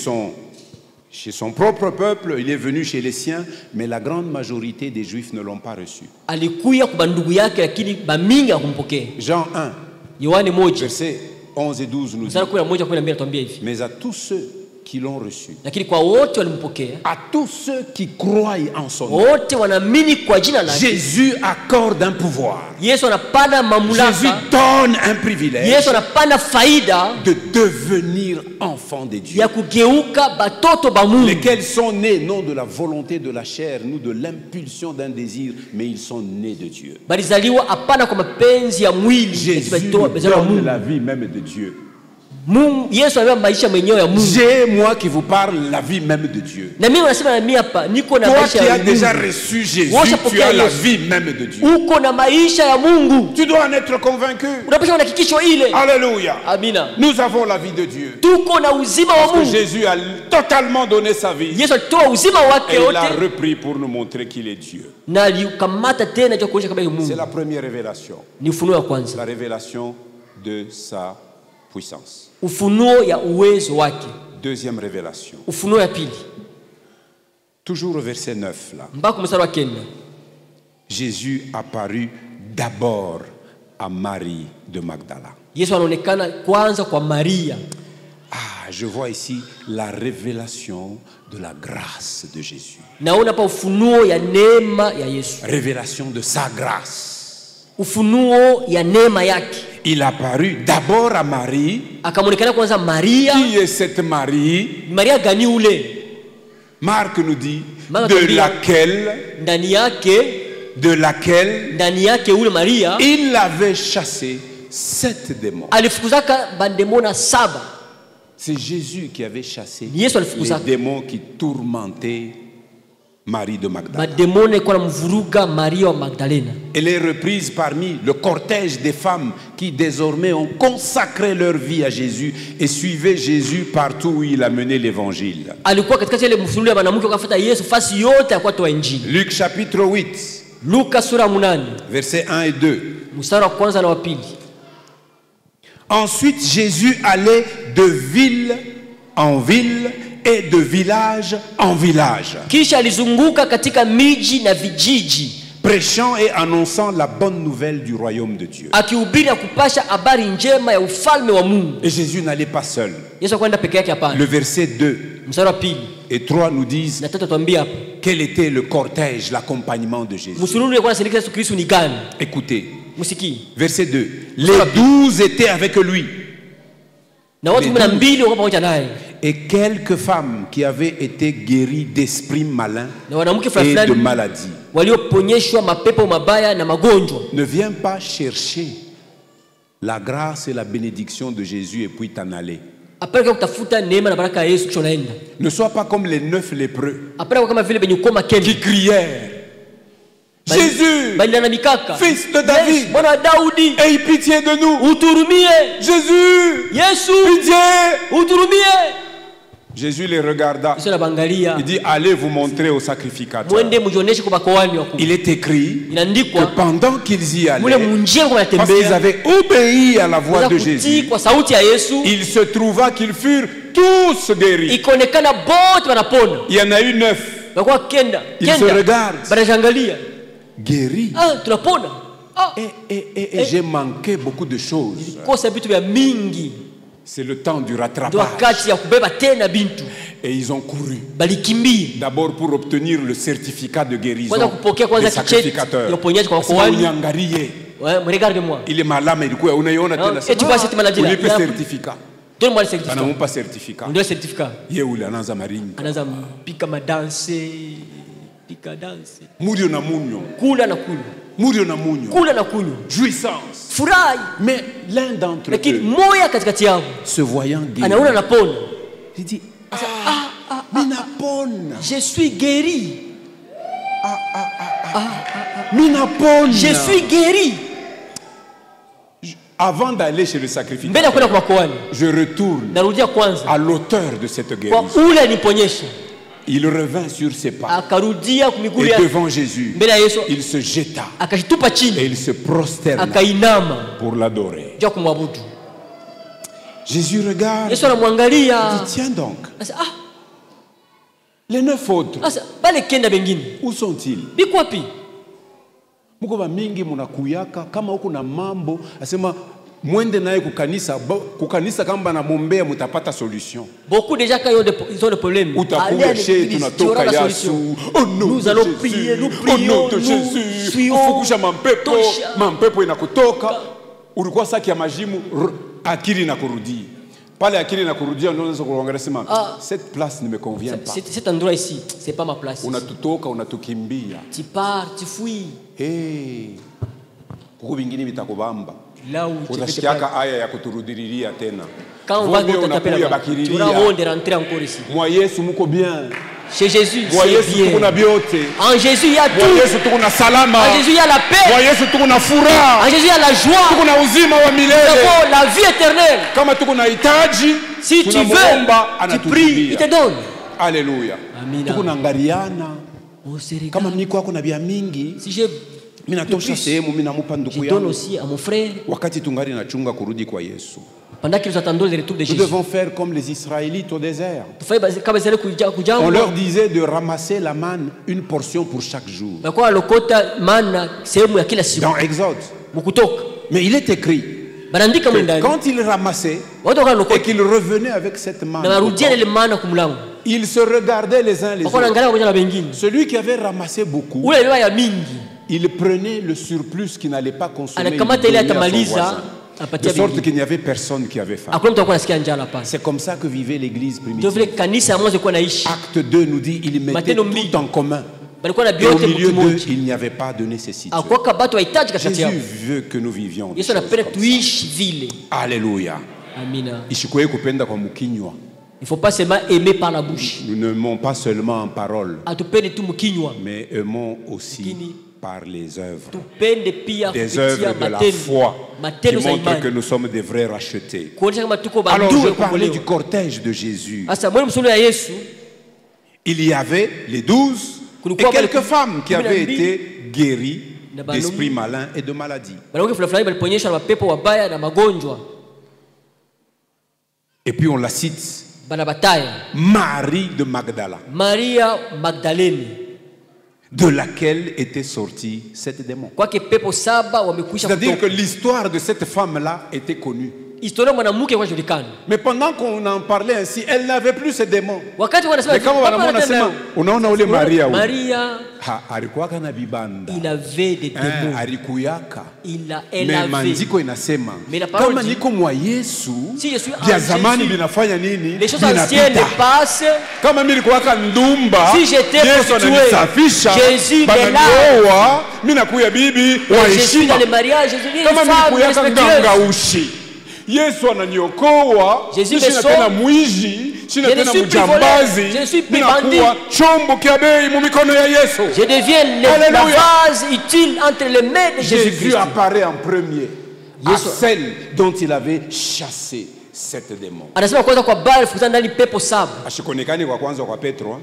son propre peuple, il est venu chez les siens, mais la grande majorité des Juifs ne l'ont pas reçu. Alikuya kwa ndugu yake lakini bamingi hakumpokea. Jean 1, Yohane 1 versets 11 et 12 nous dit, mstari 11-12 anatuambia hivi. mais à tous ceux qui l'ont reçu, Lakini kwa wote walimpokea, à tous ceux qui croient en son nom, wote wanaamini kwa jina lake. Jésus accorde un pouvoir. Yesu anapana Jésus mamlaka. donne un privilège Yesu anapana faida de devenir enfants de Dieu, ya kugeuka batoto ba Mungu. lesquels sont nés non de la volonté de la chair, nous de l'impulsion d'un désir, mais ils sont nés de Dieu. Balizaliwa hapana kwa mapenzi ya mwili. Jésus Balizaliwa donne Mungu. la vie même de Dieu. Mungu Yesu anabeba maisha mwenyewe ya Mungu. J'ai, moi qui vous parle, la vie même de Dieu. Na mimi nasema na mimi hapa niko na Toi maisha qui ya as déjà Mungu. reçu Jésus, Washa tu pokea as la Yesu. vie même de Dieu. Uko na maisha ya Mungu. Tu dois en être convaincu. Unapaswa na hakikisho ile. Alléluia. Amina. Nous avons la vie de Dieu. Tuko na uzima wa Parce que Mungu. Jésus a totalement donné sa vie. Yesu alitoa uzima wake Et il l'a wote repris pour nous montrer qu'il est Dieu. na aliukamata tena kwa kuonyesha kama ni C'est Mungu. la première révélation. Ni ufunuo wa kwanza. La révélation de sa puissance. Ufunuo ya uwezo wake. Deuxième révélation. Ufunuo ya pili. Toujours au verset 9 là. Mpaka mstari wa 9. Jésus apparut d'abord à Marie de Magdala. Yesu anaonekana kwanza kwa Maria. Ah, je vois ici la révélation de la grâce de Jésus. Naona pa ufunuo ya neema ya Yesu. Révélation de sa grâce. Ufunuo ya neema yake. Il apparut d'abord à Marie. Akamonekana kwanza Maria. Qui est cette Marie? Maria gani ule? Marc nous dit Marc de dit, laquelle ndani yake ule Maria il avait chassé 7 démons. alifukuzaka bandemona 7. C'est Jésus qui avait chassé Yesu les alifukuzaka démons qui tourmentaient Marie de Magdala. mademoni yalikuwa yanamvuruga Maria wa Magdalena. Elle est reprise parmi le cortège des femmes qui désormais ont consacré leur vie à Jésus et suivaient Jésus partout où il a mené l'évangile. Alikuwa katikati ile mfululizo ya wanawake wakafuata Yesu fasi yote kwa toa injili. Luc chapitre 8, Luka sura 8 versets 1 et 2. mstari wa kwanza na wa pili. Ensuite Jésus allait de ville en ville et de village en village, Kisha alizunguka katika miji na vijiji, prêchant et annonçant la bonne nouvelle du royaume de Dieu. akihubiri na kupasha habari njema ya ufalme wa Mungu. Et Jésus n'allait pas seul. Yesu akwenda peke yake hapana. Le verset 2 Mstari wa pili et 3 nous disent na tatu tuambia hapa. quel était le cortège, l'accompagnement de Jésus. Msululu ulikuwa unasindikiza Yesu Kristo ni gani? Écoutez, Msikii. verset 2. Les 12 étaient avec lui. Na watu 12 wako pamoja naye. Et quelques femmes qui avaient été guéries d'esprits malins Na wanawake et fulani de maladies. walioponyeshwa mapepo mabaya na magonjwa. Ne viens pas chercher la grâce et la bénédiction de Jésus et puis t'en aller. Apeleka kutafuta neema na baraka ya Yesu kisha unaenda. Ne sois pas comme les 9 lépreux Apeleka kama vile benye ukoma qui kemi. crièrent Jésus, Bali na mikaka. fils de David, Mwana wa Daudi, aie pitié de nous. uturumie. Jésus, Yesu, pitié. uturumie. Jésus les regarda. Yesu anabangalia. Il dit, allez vous montrer au sacrificateur. Mwende mjioneshe kwa makoani wakuu. Il est écrit que Inaandikwa pendant qu'ils y mule allaient, munjia kwa parce qu'ils natembea. avaient obéi à la voix de Jésus, Kwa sauti ya Yesu il se trouva qu'ils furent tous guéris. ikaonekana bote wanapona. Il y en a eu 9 Walikuwa kenda. Ils se regardent. Banashangalia. guéris. Ah, tunapona. Ah, Et j'ai manqué beaucoup de choses. kosa vitu vya mingi. C'est le temps du Ndio rattrapage. wakati ya kubeba tena bintu. Et ils ont couru. Balikimbia. D'abord pour obtenir le certificat de guérison Kwanza kupokea des kwanza kicheti sacrificateurs. ya uponyaji kwa Sema wakoani. uniangalie. Ouais, regarde-moi. Ile malama ilikuwa unaiona tena. Et tu vois cette maladie là. Ulipe certificat. Donne-moi le certificat. Anampa certificat. Ndio certificat. Yeye ule anaanza maringi. Anaanza mpika madanse. Pika danse. Murio na munyo. Kula na kunywa. Murio na munyo. Kula na kunywa. Jouissance. Furahi. Mais l'un d'entre Lakini eux, moya katikati yao se voyant guéri, anaona napona. il dit, mais napona. Je suis guéri. Mais napona. Je suis guéri. Avant d'aller chez le sacrificateur, Mbele ya kwenda kwa makoani. je retourne Narudia kwanza. à l'auteur de cette Kwa guérison. ule aliponyesha. Il revint sur ses pas Akarudia kumiguu et yake. devant Jésus, Mbele ya Yesu il se jeta akashitupa et chini. il se prosterna Akainama. pour l'adorer. Ndio kumwabudu. Jésus regarde, Yesu il anamwangalia. dit, tiens donc, Sasa les 9 autres, sasa bale kenda bengine. où sont-ils? Biko wapi? Muko ba mingi munakuyaka kama huko na mambo, asema mwende naye kukanisa kama namuombea mutapata solution. Beaucoup déjà quand ils ont des problèmes. Utakuja chez tunatoka Yesu. Oh non, Nous allons prier, nous prions, nous suivons. Ufukusha mampepo inakutoka. Ulikuwa saki ya majimu akili na kurudia. Pale akili na kurudia ndio unaweza kuangalia sema cette place ne me convient pas. Cet endroit ici, c'est pas ma place. Unatutoka unatukimbia. Tu pars, tu fuis. Kuko vingine vitakubamba. Là où tu Utashikiaka aya ya kuturudiriria tena. Quand on va t'appeler là-bas, tu auras honte de rentrer encore ici. Moi Yesu muko bien. Chez Jésus, Moi Yesu c'est bien. tuko na biote. En Jésus, il y a Moi tout. Yesu tuko na salama. En Jésus, il y a la Moi paix. Yesu tuko na furaha. En Jésus, il y a la joie. Tuko na uzima wa Nous milele. avons la vie éternelle. Kama tuko na hitaji, Si tu veux, tunamuomba tu pries, il te anatujibia. donne. Haleluya. Amina. Tuko na ngariana. On se regarde. Kama mimi kwako na bia mingi, Si je mimi natosha sehemu mimi namupa ndugu donne yangu. aussi à mon frère, Wakati tungali nachunga kurudi kwa Yesu. pendant que nous attendons le retour de Nous Jésus. devons faire comme les Israélites au désert. Kama zile kuja On leur disait de ramasser la manne, une portion pour chaque jour. kwa lokota mana sehemu ya kila siku Dans Exode. mkutoka. Mais il est écrit Banaandika que mwendani. quand ils ramassaient Watu kwa et lokota qu'ils revenaient avec cette manne, na warudia ile mana kumlango. ils se regardaient les uns les Wako autres. naangalia pamoja na wengine. Celui qui avait ramassé beaucoup, Ule ile ya mingi il prenait le surplus qui n'allait pas consommer. il anakamata ile donnait à son atamaliza voisin. apatia De sorte wengine. qu'il n'y avait personne qui avait faim. Hakuna mtu alikuwa anasikia njaa hapa. C'est comme ça que vivait l'église Ndio primitive. vile kanisa mwanzo ilikuwa naishi. Acte 2 nous dit il mettait Matendo mbili. tout en commun. Balikuwa na Et au biote milieu mtu d'eux, mmoja. il n'y avait pas de nécessité. Akwaka batu wahitaji katikati yao. Jésus veut que nous vivions. des Yesu choses anapenda comme ça. tuishi vile. Alléluia. Amina. Ishikuwe kupenda kwa mkinywa. Il ne faut pas seulement aimer par la bouche. Nous n'aimons pas seulement en parole, Atupende tu mkinywa. mais aimons aussi Lakini par les œuvres. Tupende pia Des kupitia œuvres de la matendo. foi qui Matendo za montrent que imani. nous sommes des vrais rachetés. Kuonyesha kama tuko Alors je banduwe parlais du kukombolewa. cortège de Jésus. Sasa mwele msulu ya Yesu Il y avait les 12 et kulikuwa quelques wale femmes qui avaient 12 été guéries na banaume d'esprits malins et de maladies. wanawake fulani fulani waliponyeshwa na mapepo wabaya na magonjwa. Et puis on la cite, Banabataya Marie de Magdala, Maria Magdalene, de laquelle était sorti cet démon. kwake pepo saba wamekwisha C'est-à-dire que kutoka. l'histoire de cette femme-là était connue. Historia mwanamke kwa julikana. Mais pendant qu'on en parlait ainsi, elle n'avait plus ce démon. Wakati wanasema Mais kama wanasema, unaona ule Maria huyu. Maria Alikuwaka na vibanda. il avait des démons. Alikuyaka. Elle Mais avait. maandiko inasema Mais la parole kama dit, niko mwa Yesu, si je suis en vya zamani Jésus, vinafanya nini? les choses anciennes Vinapita. passent. Kama mimi nilikuwaka ndumba, Si j'étais Yesu prostituée, ananisafisha, Jésus est là. bananioa, mimi nakuya bibi wa Je suis heshima. dans les mariages, je suis une Kama mimi femme nilikuwaka respectueuse. ngangaushi, Yesu ananiokoa, Jésus me sina sauve. tena mwizi, sina Je ne tena suis plus mjambazi, voleur, je ne suis plus mimi nakuwa bandit. chombo kia bei mu mikono ya Yesu. Je deviens la Alléluia. vase utile entre les mains de Jésus Jésus-Christ. apparaît en premier à Yesu. celle dont il avait chassé cette démon. Anasema kwanza kwa bali fukuza ndani pepo saba. Ashikuonekani kwa kwanza kwa Petro,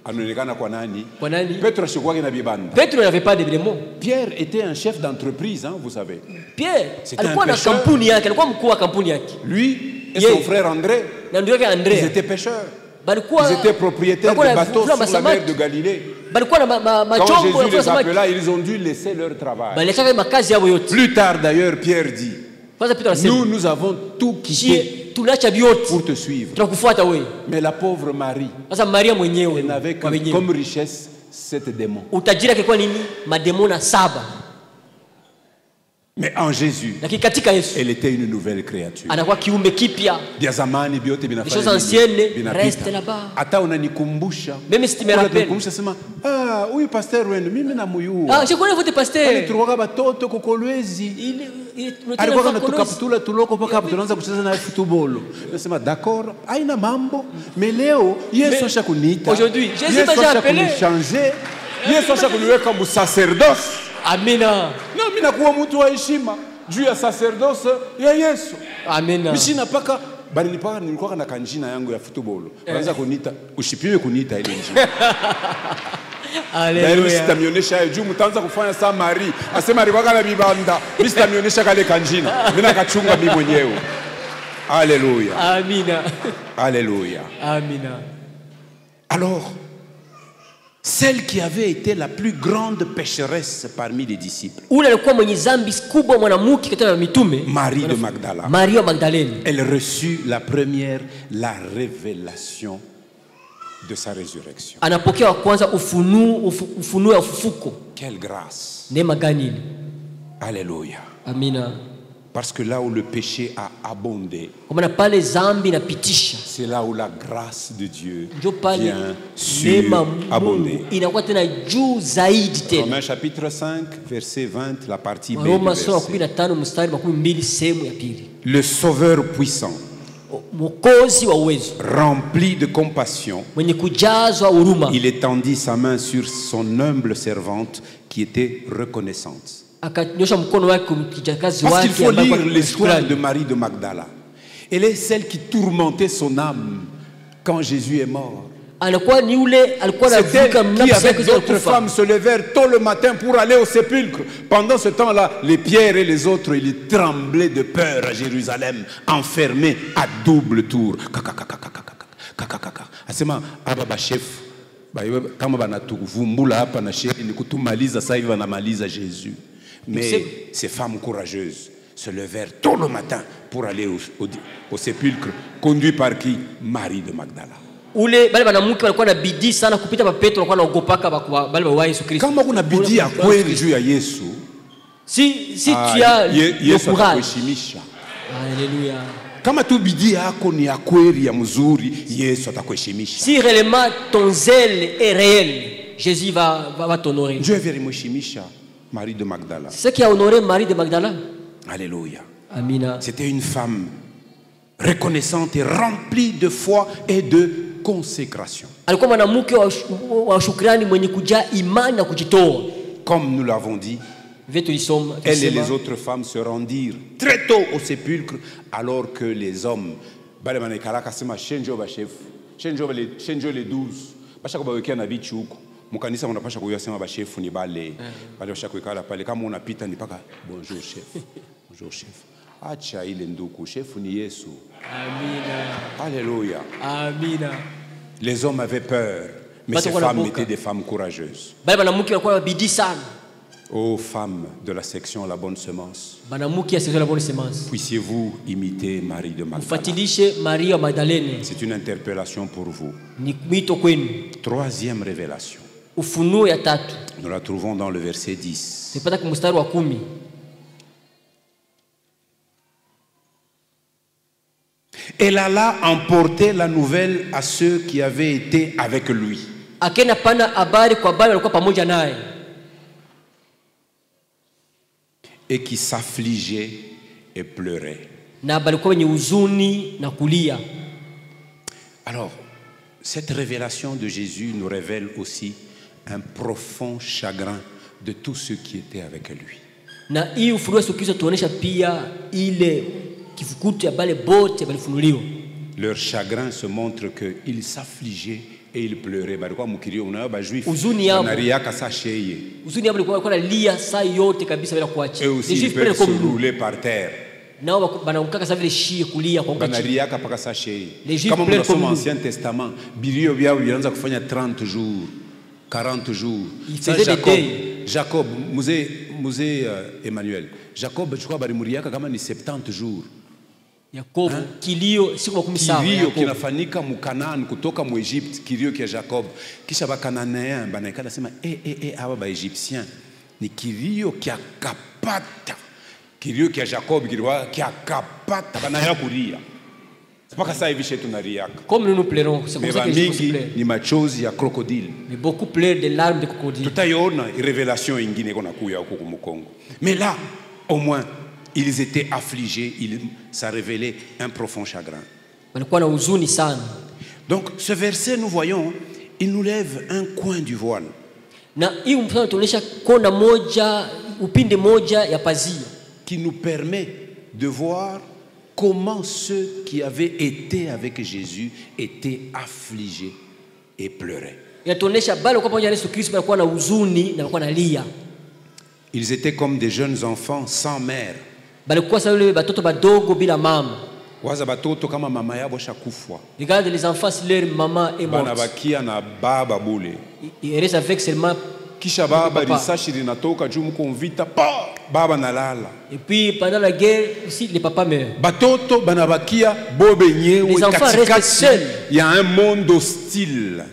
anaonekana kwa nani? Kwa nani? Petro ashikuwake na bibanda. Petro n'avait pas de démons. Pierre était un chef d'entreprise, hein, vous savez. Pierre C'était alikuwa un na pêcheur. kampuni yake, alikuwa mkuu wa kampuni yake. Lui et Yeah. son frère André, Na ndio yake ils Andrea. étaient pêcheurs. Balikuwa Ils étaient propriétaires balikuwa de na bateaux vula sur la mer masamaki. de Galilée. Balikuwa na Quand machombo ya Jésus kula les samaki. appela, ils ont dû laisser leur travail. Baliachaka makazi yao yote. Plus tard d'ailleurs, Pierre dit, Kwanza Petro anasema, nous avons tout quitté "Shie tunaacha vyote. pour te suivre. Tunakufuata wewe." Mais la pauvre Marie, Sasa Maria mwenyewe elle n'avait kwa wenyewe. comme richesse cette démon. Utajiri wake kwa nini? Mademona saba. Mais en Jésus, Lakini katika Yesu elle était une nouvelle créature. anakuwa kiumbe kipya. Vya zamani vyote Les choses vinafanya anciennes nini? Vinapita. restent là-bas. Hata unanikumbusha. Mimi si tu me rappelles. Unanikumbusha sema, huyu pastor wenu mimi namuyua. Ah, je connais votre pasteur. Kwani tulikuwa batoto kukolwezi. Alikuwa anatukaptula tuloko paka hapo tunaanza kucheza na football. Nasema d'accord, haina mambo. Mais leo Yesu ashakuniita. Aujourd'hui, Jésus Yesu m'a déjà appelé. changer. Yesu ashakuniweka mu sacerdoce. Amina. Na mimi nakuwa mtu wa heshima juu ya sacerdoce ya Yesu. Amina. Mishina paka bali nipaka nilikuwa na kanjina yangu ya football. Kwanza kuniita, ushipiwe kuniita ile njina. Haleluya. Mimi sitamionyesha juu mtaanza kufanya saa Marie. Asema alikuwa na bibanda. Mimi sitamionyesha kale kanjina. Mimi nakachunga mimi mwenyewe. Alléluia. Amina. Alléluia. Amina. Alors, celle qui avait été la plus grande pécheresse parmi les disciples, Ule alikuwa mwenye dhambi kubwa mwanamke katika mitume, Marie de Magdala, Maria Magdalene. elle reçut la première, la révélation de sa résurrection. Anapokea kwanza ufunuo ya ufufuko. Quelle grâce. Neema gani? Alléluia. Amina. Parce que là où le péché a abondé, Kwa maana pale dhambi inapitisha, c'est là où la grâce de Dieu ndio pale vient neema surabonder. Mungu inakuwa tena juu zaidi tena. Romains chapitre 5, verset 20, la partie B du Roma sura verset. 15 mstari wa 12 sehemu ya pili. Le Sauveur puissant, Mwokozi wa uwezo, rempli de compassion, mwenye kujazwa huruma, il étendit sa main sur son humble servante qui était reconnaissante. akanyosha mkono wake kumkijakazi Parce qu'il wake faut ambaye lire alikuwa l'histoire shukrani. de Marie de Magdala. Elle est celle qui tourmentait son âme quand Jésus est mort. Anakuwa ni ule alikuwa C'est anavuka elle qui, nafsi avec yake za d'autres kufa. femmes, se levèrent tôt le matin pour aller au sépulcre. Pendant ce temps-là, les Pierre et les autres, ils tremblaient de peur à Jérusalem, enfermés à double tour. Asema aba ba chef kama banatuvumbula hapa na chef ni kutumaliza sasa hivi wanamaliza Jésus. Mais ces femmes courageuses se levèrent tôt le matin pour aller au sépulcre, conduit par qui? Marie de Magdala. Ule bale banamuke walikuwa na bidii sana kupita pa Petro, walikuwa naogopaka bale wa Yesu Kristo. Kama kuna bidii ya kweli juu ya Yesu, si tu as Yesu le courage. atakuheshimisha. Alléluia. Kama tu bidii yako ni ya kweli ya mzuri, Yesu atakuheshimisha. Si réellement ton zèle est réel, Jésus va t'honorer. Dieu veut mheshimisha Marie de Magdala. C'est ce qui a honoré Marie de Magdala. Alléluia. Amina. C'était une femme reconnaissante et remplie de foi et de consécration. Alikuwa mwanamke wa shukrani mwenye kujaa imani na kujitoa. Comme nous l'avons dit, elle et les autres femmes se rendirent très tôt au sépulcre alors que les hommes chenjo les 12 bashaka bawekea na bichi huko mkanisa mnapasha kuyasema bashefu ni bale bashaka kuikala pale kama unapita ni paka bonjour chef bonjour chef acha ile nduku chefu ni Yesu. Amina. Alléluia. Amina. Les hommes avaient peur mais ces femmes étaient des femmes courageuses. Ô femmes de la section La Bonne Semence, puissiez-vous imiter Marie de Magdalene. C'est une interpellation pour vous. Troisième révélation. Nous la trouvons dans le verset 10. Elle alla emporter la nouvelle à ceux qui avaient été avec lui. Et qui s'affligeaient et pleuraient. Alors, cette révélation de Jésus nous révèle aussi un profond chagrin de tous ceux qui étaient avec lui. Leur chagrin se montre qu'ils s'affligeaient et ils pleuraient. Eux aussi ils peuvent se rouler par terre. Comme nous sommes dans l'Ancien Testament, 30 jours, 40 jours. Jacob, Musée Emmanuel, Jacob, je crois, il 70 jours. Yakobo kilio siku 17 kinafanyika mukanaan kutoka mu Egypte, kilio kia Jacob kisha bakananaen banaikala sema aba ba Egyptien ni kilio kia kapata, kilio kia Jacob kilio kia kapata banaya kulia mpaka sasa hivi shetu nariaka. Comme nous pleurons, c'est comme ça que Jésus pleure. Ni machozi ya crocodile. Mais beaucoup pleurent des larmes de crocodile. Tutaiona révélation ingine kona kuya huko mu Kongo. Mais là au moins ils étaient affligés, ça révélait un profond chagrin. Donc ce verset, nous voyons, il nous lève un coin du voile. Qui nous permet de voir comment ceux qui avaient été avec Jésus étaient affligés et pleuraient. Ils étaient comme des jeunes enfants sans mère. Regarde les enfants si leur maman est morte. Ils restent avec seulement et puis pendant la guerre aussi les papas meurent. Les enfants restent seuls. Il y a un monde hostile.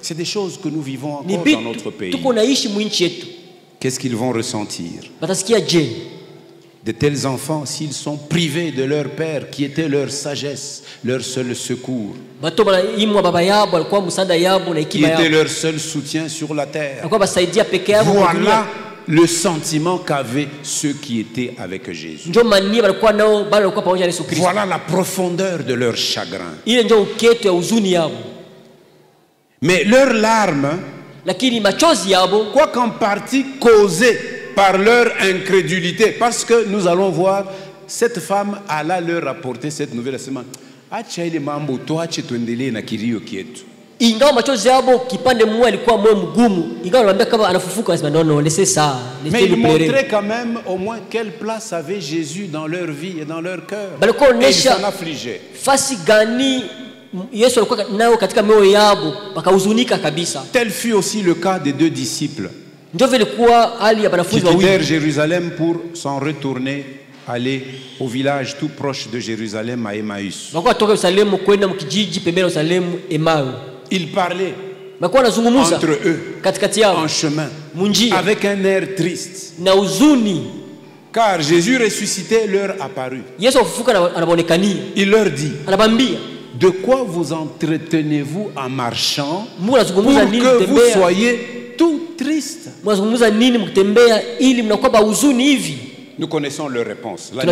C'est des choses que nous vivons encore dans notre pays. Qu'est-ce qu'ils vont ressentir? De tels enfants, s'ils sont privés de leur père, qui était leur sagesse, leur seul secours, qui était leur seul soutien sur la terre. Voilà le sentiment qu'avaient ceux qui étaient avec Jésus. Voilà la profondeur de leur chagrin. Mais leurs larmes, quoi qu'en partie causées par leur incrédulité, parce que nous allons voir, cette femme alla leur apporter cette nouvelle semence. Mais il montrait quand même au moins quelle place avait Jésus dans leur vie et dans leur cœur. Et ils s'en affligeaient. Tel fut aussi le cas des deux disciples qui quittèrent Jérusalem pour s'en retourner, aller au village tout proche de Jérusalem, à Emmaüs. Ils parlaient entre eux en chemin avec un air triste, car Jésus ressuscité leur apparut. Il leur dit: de quoi vous entretenez-vous en marchant pour que vous soyez tout tristes? Nous connaissons leur réponse. Là,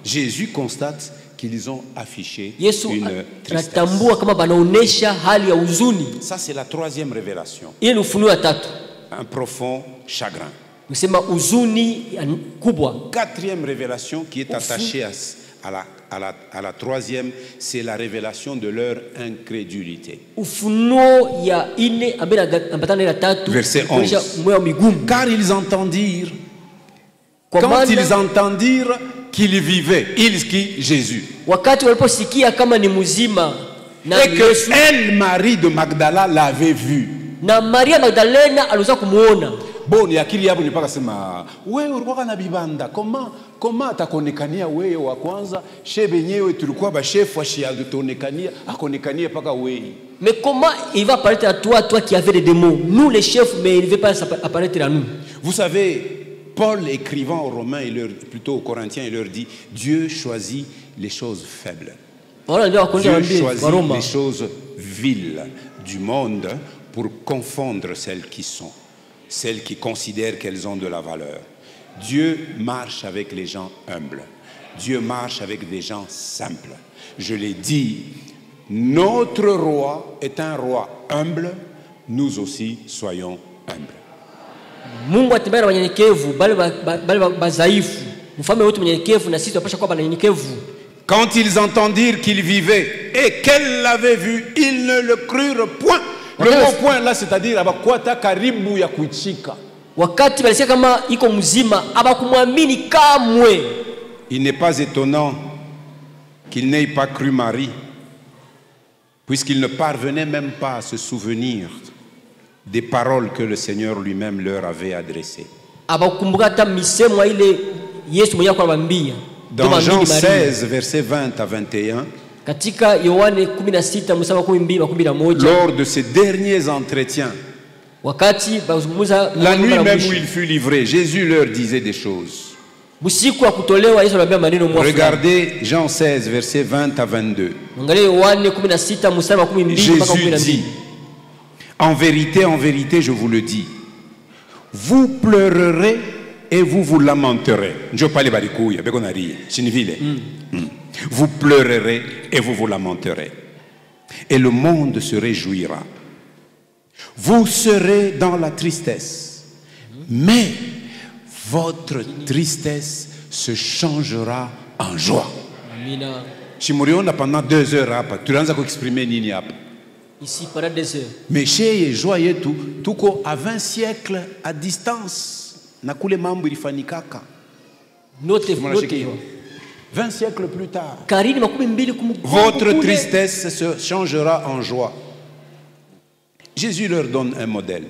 Jésus constate qu'ils ont affiché Yesu une tristesse. anatambua kama banaonesha hali ya huzuni. Ça, c'est la troisième révélation. Ile ni ufunuo wa tatu. Un profond chagrin. Nisema huzuni kubwa. Quatrième révélation qui est attachée à la troisième, c'est la révélation de leur incrédulité. Ufunuo ya ine ambaye ambatana na tatu. Verset 11. Car ils entendirent, quand ils entendirent qu'il vivait, Jésus, wakati waliposikia kama ni mzima na et que elle, Marie de Magdala, l'avait vu. Na Maria Magdalena aliweza kumuona. Bon, yakili yabo ni paka sema wewe ulikuwa na bibanda koma atakonekania wewe wa kwanza shebe nyewe tulikuwa ba chef wa shia tutonekania akonekania paka wewe. Mais comment il va apparaître à toi qui avais des démons? Nous les chefs, mais il ne veut pas apparaître à nous. Vous savez, Paul écrivant aux Romains, plutôt aux Corinthiens, il leur dit Dieu choisit les choses faibles. Dieu choisit les choses viles du monde pour confondre celles qui sont, celles qui considèrent qu'elles ont de la valeur. Dieu marche avec les gens humbles. Dieu marche avec des gens simples. Je l'ai dit, notre roi est un roi humble, nous aussi soyons humbles. Mungu atembea na wanyenyekevu bali bazaifu. Mfalme wetu mnyenyekevu na sisi tunapaswa kuwa wanyenyekevu. Quand ils entendirent qu'il vivait et qu'elle l'avait vu, ils ne le crurent point. Le mot point là, c'est-à-dire abakwata karibu ya kuichika. Wakati balisikia kama iko mzima abakumwamini kamwe. Il n'est pas étonnant qu'il n'ait pas cru Marie, puisqu'il ne parvenait même pas à se souvenir des paroles que le Seigneur lui-même leur avait adressées. Dans Jean 16, versets 20 à 21, lors de ces derniers entretiens, la nuit même où il fut livré, Jésus leur disait des choses. Regardez Jean 16, versets 20 à 22. Jésus dit, en vérité, je vous le dis, vous pleurerez et vous vous lamenterez. Vous pleurerez et vous vous lamenterez. Et le monde se réjouira. Vous serez dans la tristesse. Mais votre tristesse se changera en joie. Chimuriona pendant 2 heures hapa. Tunaanza kuexprimer nini hapa? Ici pendant 2 heures. Mais chez joie yetu tuko à 20 siècles à distance. Na kule mambo ilifanikaka. 20 siècles plus tard. Votre tristesse se changera en joie. Jésus leur donne un modèle.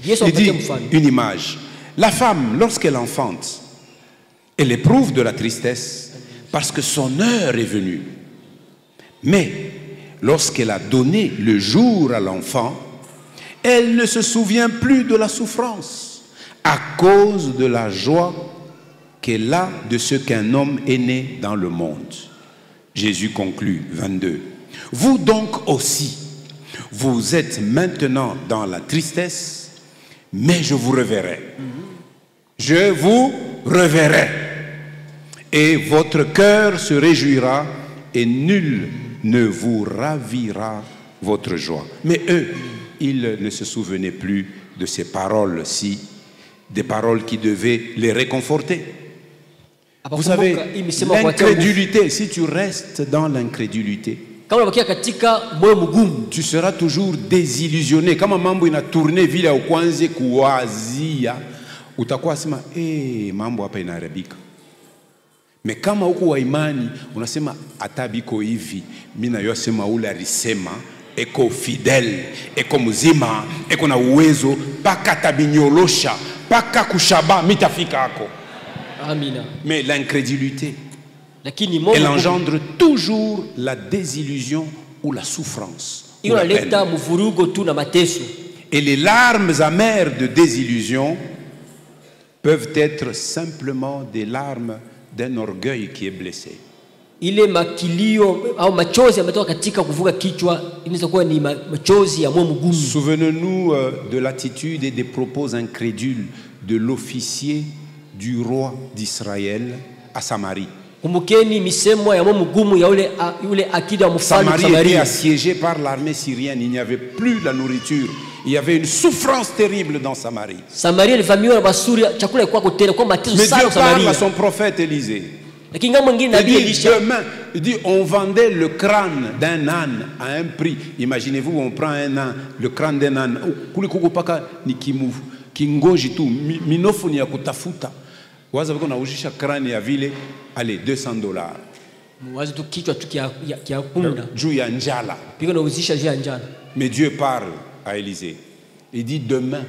Il dit une image. La femme, lorsqu'elle enfante, elle éprouve de la tristesse parce que son heure est venue. Mais lorsqu'elle a donné le jour à l'enfant, elle ne se souvient plus de la souffrance à cause de la joie qu'elle a de ce qu'un homme est né dans le monde. Jésus conclut, 22. Vous donc aussi, vous êtes maintenant dans la tristesse, mais je vous reverrai. Je vous reverrai. Et votre cœur se réjouira et nul ne vous ravira votre joie. Mais eux, ils ne se souvenaient plus de ces paroles-ci, des paroles qui devaient les réconforter. Vous savez, l'incrédulité, si tu restes dans l'incrédulité, tu seras toujours désillusionné. Kama mambo ina tourner vile ukwanze kuwazia, utakuwa sema mambo hapa inaharibika. Mais kama huko wa imani unasema atabiko hivi, mimi nayo sema ule alisema eko fidèle, eko mzima, eko na uwezo paka tabinyolosha, paka kushaba mitafika hako. Amina. Mais l'incrédulité, elle engendre toujours la désillusion ou la souffrance. Ou la peine. Et les larmes amères de désillusion peuvent être simplement des larmes d'un orgueil qui est blessé. Souvenez-nous de l'attitude et des propos incrédules de l'officier du roi d'Israël à Samarie. Kumbukeni misemo ya mgumu ya yule akida wa mfalme Samarie était Samaria. assiégée par l'armée syrienne. Il n'y avait plus la nourriture. Il y avait une souffrance terrible dans Samarie. Samaria ilivamiwa na Basuri, chakula ilikuwa kutele kwa mateso Mais Dieu sana parle à Samaria. son prophète Élisée. Lakini ngambo nyingine Il nabii dit, Elisha, demain, il dit, on vendait le crâne d'un âne à un prix. Imaginez-vous, on prend un âne, le crâne d'un âne. Kulikukupaka ni kingoji tu, minofu ni ya kutafuta. Waza wako naujisha crâne ya vile, allez, $200. wazi tu kichwa tu kia punda. Juu ya njala. Piko nauzisha juu ya njala. Mais Dieu parle à Élisée. Il dit demain,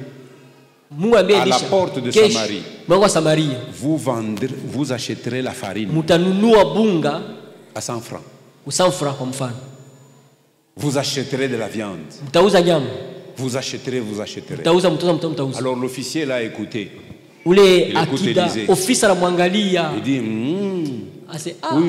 Mungu ambie à la Elisha, porte de kesho, Samarie, mlango wa Samaria, vous achèterez la farine mutanunua bunga à 100 francs. 100 francs kwa mfano. Vous achèterez de la viande. Mtauza nyama. Vous achèterez. Mtauza. Alors l'officier l'a écouté. Ule akida ofisa la mwangalia. Il dit,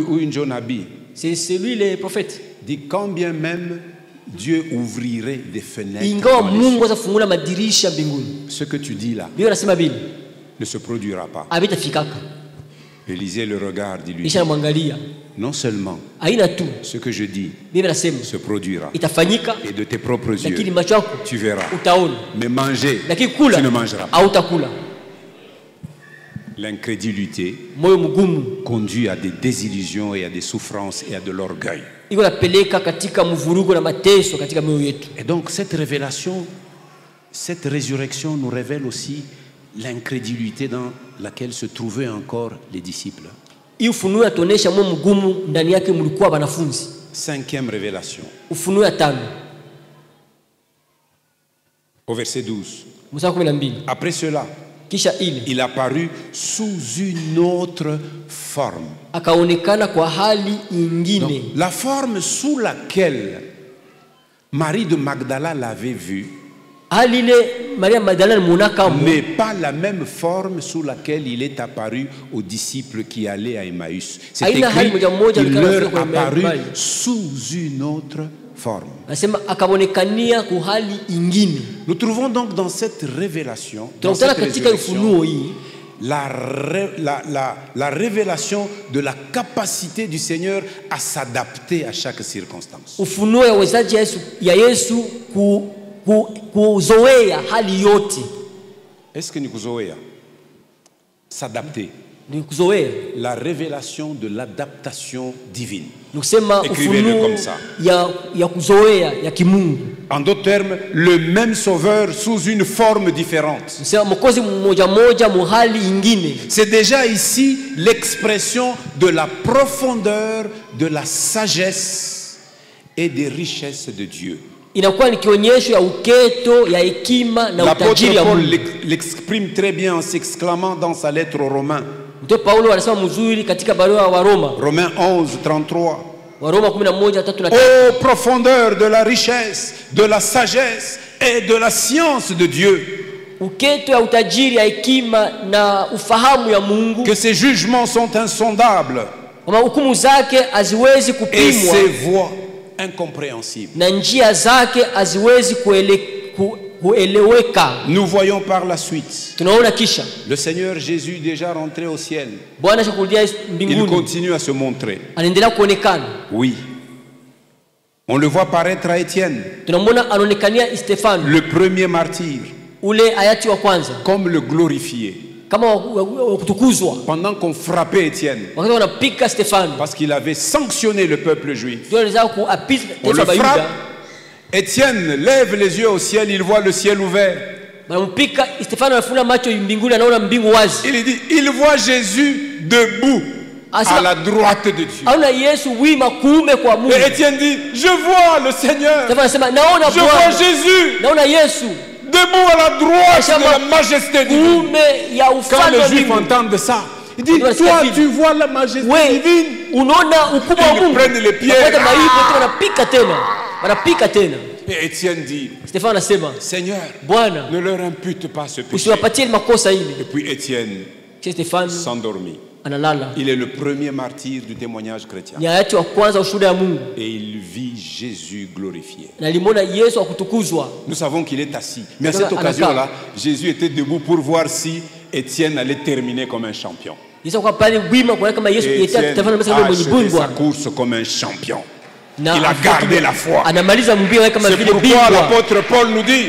oui, John Nabi. C'est celui le prophète. Il dit, quand bien même Dieu ouvrirait des fenêtres. Ingawa Mungu atafungula madirisha mbinguni. Ce que tu dis là ne se produira pas. Élisée le regarde, il lui dit, non seulement ce que je dis se produira, et de tes propres yeux, tu verras. Mais manger, tu ne mangeras pas. L'incrédulité conduit à des désillusions et à des souffrances et à de l'orgueil. Et donc cette révélation, cette résurrection nous révèle aussi l'incrédulité dans laquelle se trouvaient encore les disciples. Cinquième révélation. Au verset 12. Après cela, il apparut sous une autre forme. Donc, la forme sous laquelle Marie de Magdala l'avait vu n'est pas la même forme sous laquelle il est apparu aux disciples qui allaient à Emmaüs. C'est écrit, il leur apparut sous une autre forme. Nous trouvons donc dans cette révélation, la révélation de la capacité du Seigneur à s'adapter à chaque circonstance. Est-ce que nous kuzoea? S'adapter. La révélation de l'adaptation divine. Écrivez-le comme ça. En d'autres termes, le même sauveur sous une forme différente. C'est déjà ici l'expression de la profondeur, de la sagesse et des richesses de Dieu. L'apôtre Paul l'exprime très bien en s'exclamant dans sa lettre aux Romains. Romains 11, 33. Ô profondeur de la richesse, de la sagesse et de la science de Dieu. Que ses jugements sont insondables et ses voies incompréhensibles. Nous voyons par la suite le Seigneur Jésus déjà rentré au ciel. Il continue à se montrer. Oui. On le voit paraître à Étienne, le premier martyr, comme le glorifié. Pendant qu'on frappait Étienne, parce qu'il avait sanctionné le peuple juif, on le frappe. Étienne lève les yeux au ciel, il voit le ciel ouvert. Il dit, il voit Jésus debout à la droite de Dieu. Et Étienne dit, je vois le Seigneur, je vois Jésus debout à la droite de la majesté divine. Quand les Juifs entendent ça, ils disent, toi tu vois la majesté divine. Ils prennent les pierres. Et Étienne dit, Seigneur, ne leur impute pas ce péché. Et puis Étienne s'endormit. Il est le premier martyr du témoignage chrétien. Et il vit Jésus glorifié. Nous savons qu'il est assis. Mais à cette occasion-là, Jésus était debout pour voir si Étienne allait terminer comme un champion. Etienne a achevé sa course comme un champion. Il a gardé la foi. C'est pourquoi l'apôtre Paul nous dit,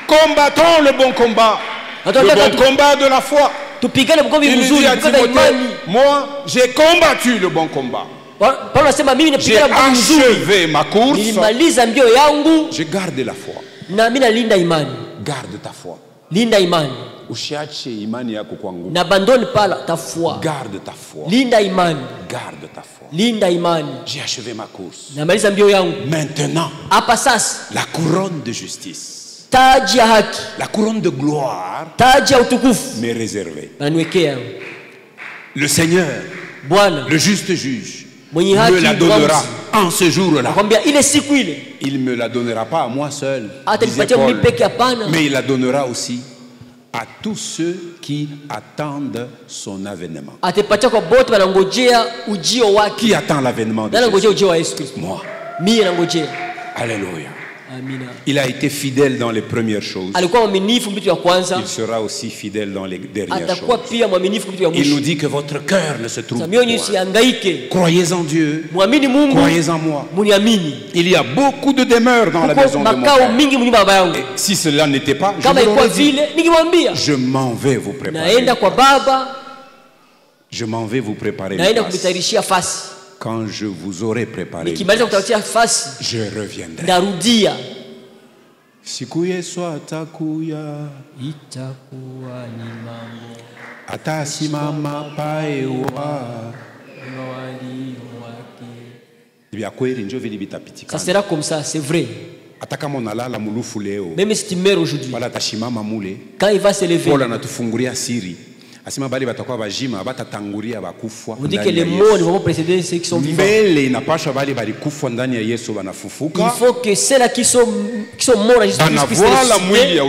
combattons le bon combat. Le bon combat de la foi. Il dit à Timothée, moi j'ai combattu le bon combat. J'ai achevé ma course. J'ai gardé la foi. Garde ta foi. N'abandonne pas ta foi. Garde ta foi. Garde ta foi. J'ai achevé ma course. Maintenant, la couronne de justice, la couronne de gloire m'est réservée. Le Seigneur, le juste juge, me la donnera en ce jour-là. Il ne me la donnera pas à moi seul, disait Paul, mais il la donnera aussi à tous ceux qui attendent son avènement. Qui attend l'avènement de Jésus? Moi. Alléluia. Il a été fidèle dans les premières choses. Il sera aussi fidèle dans les dernières choses. Il nous dit que votre cœur ne se trouve pas. Croyez en Dieu. Croyez en moi. Il y a beaucoup de demeures dans la maison de mon Père. Et si cela n'était pas, je vous l'aurais dit. Je m'en vais vous préparer. Je m'en vais vous préparer une place. Quand je vous aurai préparé, je reviendrai. Siku Yesu atakuya, atasimama paewa. Ça sera comme ça, c'est vrai. Même si tu meurs aujourd'hui, quand il va se lever, on dit que les morts ne vont pas précéder ceux qui sont vivants. Il faut que ceux-là qui sont morts à Jésus-Christ puissent ressusciter,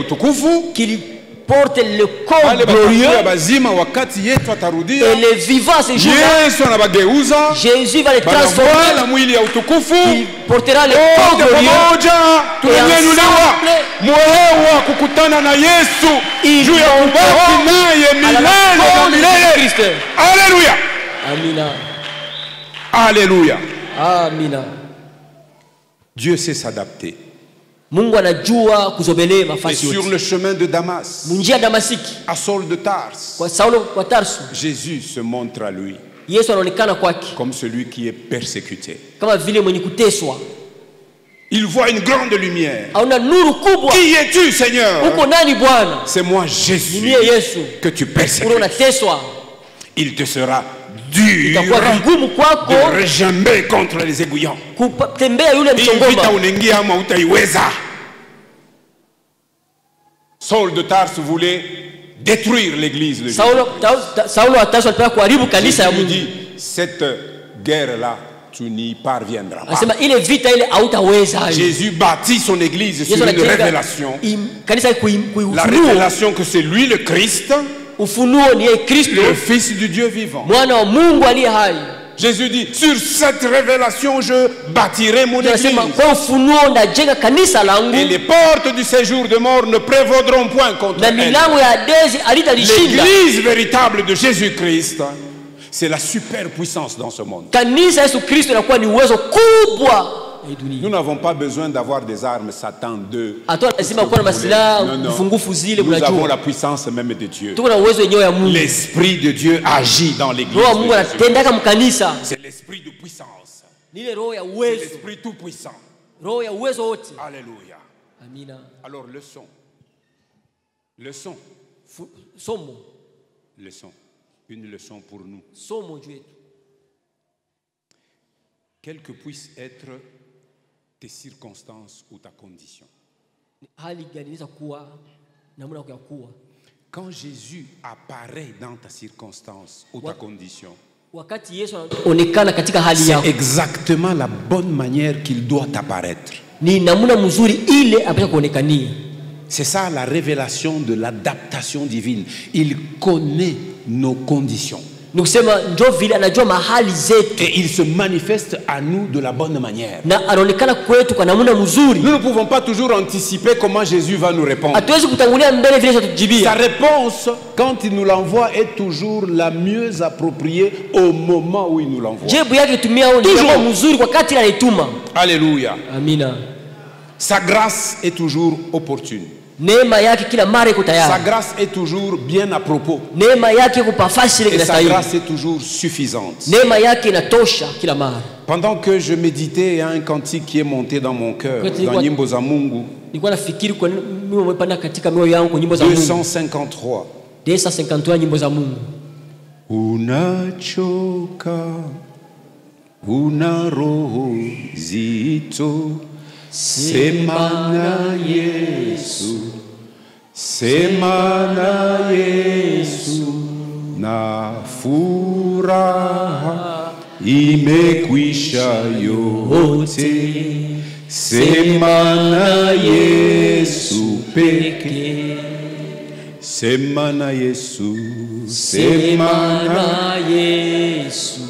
qu'ils portent le corps glorieux et les vivants ces jours-là, Jésus va les transformer. Il portera le corps glorieux et ensemble ils Alléluia. Amina. Alléluia. Amina. Dieu sait s'adapter. Et sur le chemin de Damas, à Saul de Tarse, Jésus se montre à lui comme celui qui est persécuté. Il voit une grande lumière. Qui es-tu, Seigneur? C'est moi, Jésus, que tu persécutes. Il te sera dur de rejamber contre les aiguillons. Saul de Tarse voulait détruire l'église de Dieu. Jésus dit, cette guerre-là, tu n'y parviendras pas. Jésus bâtit son église sur une révélation. La révélation que c'est lui le Christ, le Fils du Dieu vivant. Jésus dit, sur cette révélation, je bâtirai mon église. Et les portes du séjour de mort ne prévaudront point contre elle. L'église véritable de Jésus-Christ, c'est la superpuissance dans ce monde. Nous n'avons pas besoin d'avoir des armes Satan 2. Nous avons la puissance même de Dieu. L'Esprit de Dieu agit dans l'église. C'est l'Esprit de puissance. C'est l'Esprit tout puissant. Alléluia. Alors leçon. Une leçon pour nous. Quelles que puissent être tes circonstances ou ta condition. Quand Jésus apparaît dans ta circonstance ou ta condition, c'est exactement la bonne manière qu'il doit apparaître. C'est ça la révélation de l'adaptation divine. Il connaît nos conditions. Et il se manifeste à nous de la bonne manière. Nous ne pouvons pas toujours anticiper comment Jésus va nous répondre. Sa réponse, quand il nous l'envoie, est toujours la mieux appropriée au moment où il nous l'envoie. Alléluia. Amina. Sa grâce est toujours opportune. Sa grâce est toujours bien à propos. Et sa grâce est toujours suffisante. Pendant que je méditais, il y a un cantique qui est monté dans mon cœur, dans Nyimbo za Mungu 253. Unachoka, una roho zito, sema na Yesu, sema na Yesu, na furaha imekwisha yote, sema na Yesu peke, sema na Yesu, sema na Yesu,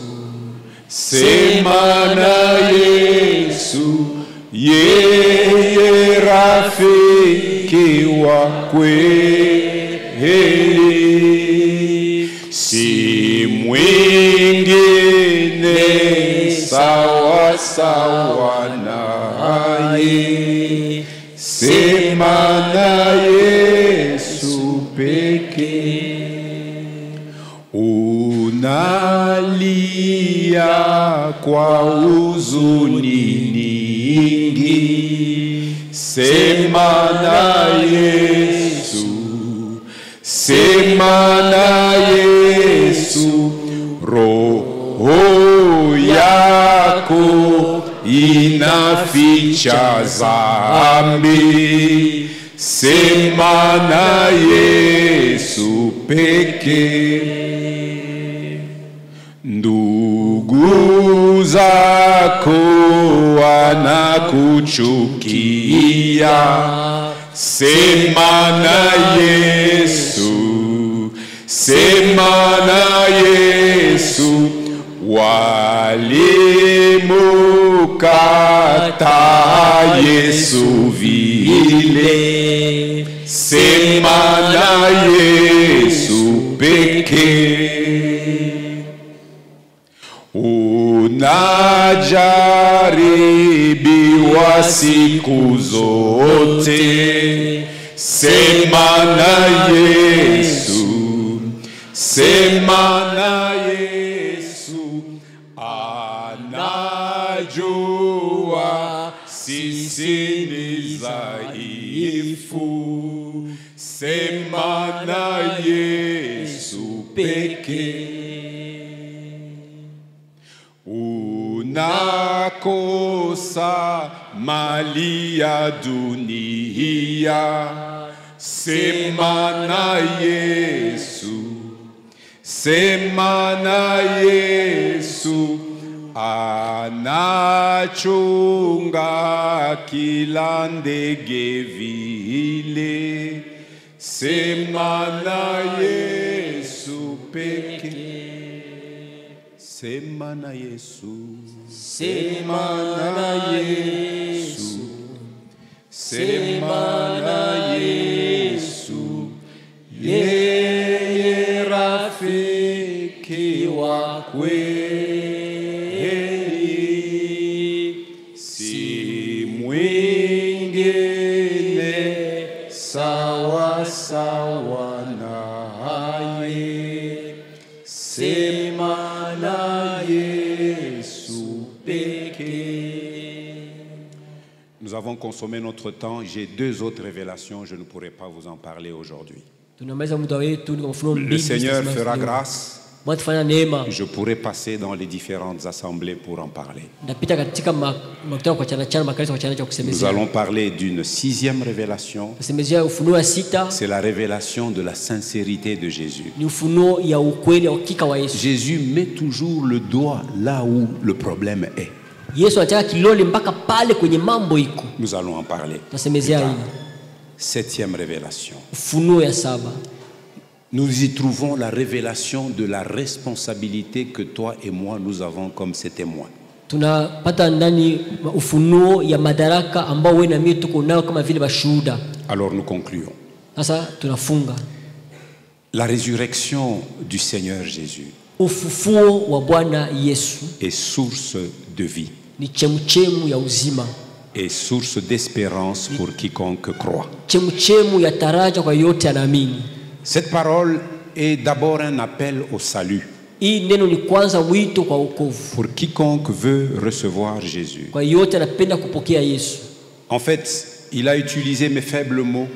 sema na Yesu. Yeye rafiki wa kweli, si mwingine sawa sawa naye, sema na Yesu peke. Unalia kwa huzuni nyingi, sema na Yesu, sema na Yesu, roho yako inaficha dhambi, sema na Yesu peke. Ndugu zako wanakuchukia, sema na Yesu, sema na Yesu. Walimukata Yesu vile, sema na Yesu peke. Unajaribiwa siku zote, sema na Yesu, sema na Yesu. Anajua sisi ni dhaifu, sema na Yesu peke. Unakosa mali ya dunia, sema na Yesu, sema na Yesu. Anachunga kila ndege vile, sema na Yesu peke. Sema na Yesu, sema na Yesu, sema na Yesu. Yeye rafiki wa kweli, si mwingine sawa sawa naye, sema na Yesu peke. Nous avons consommé notre temps. J'ai deux autres révélations. Je ne pourrai pas vous en parler aujourd'hui. Le Seigneur fera grâce. Je pourrai passer dans les différentes assemblées pour en parler. Nous allons parler d'une sixième révélation. C'est la révélation de la sincérité de Jésus. Jésus met toujours le doigt là où le problème est. Nous allons en parler. Septième révélation. nous y trouvons la révélation de la responsabilité que toi et moi nous avons comme ces témoins. Alors nous concluons. La résurrection du Seigneur Jésus est source de vie et source d'espérance pour quiconque croit. Cette parole est d'abord un appel au salut pour quiconque veut recevoir Jésus. En fait, il a utilisé mes faibles mots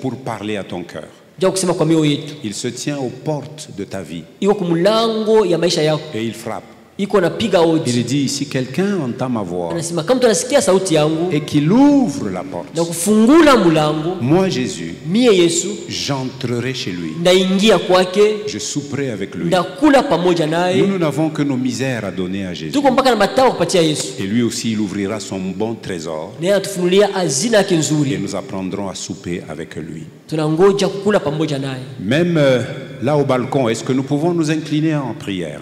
pour parler à ton cœur. Il se tient aux portes de ta vie et il frappe. Il dit, si quelqu'un entend ma voix et qu'il ouvre la porte, moi Jésus, j'entrerai chez lui, je souperai avec lui. Nous n'avons que nos misères à donner à Jésus, et lui aussi il ouvrira son bon trésor et nous apprendrons à souper avec lui. Même là au balcon, est-ce que nous pouvons nous incliner en prière?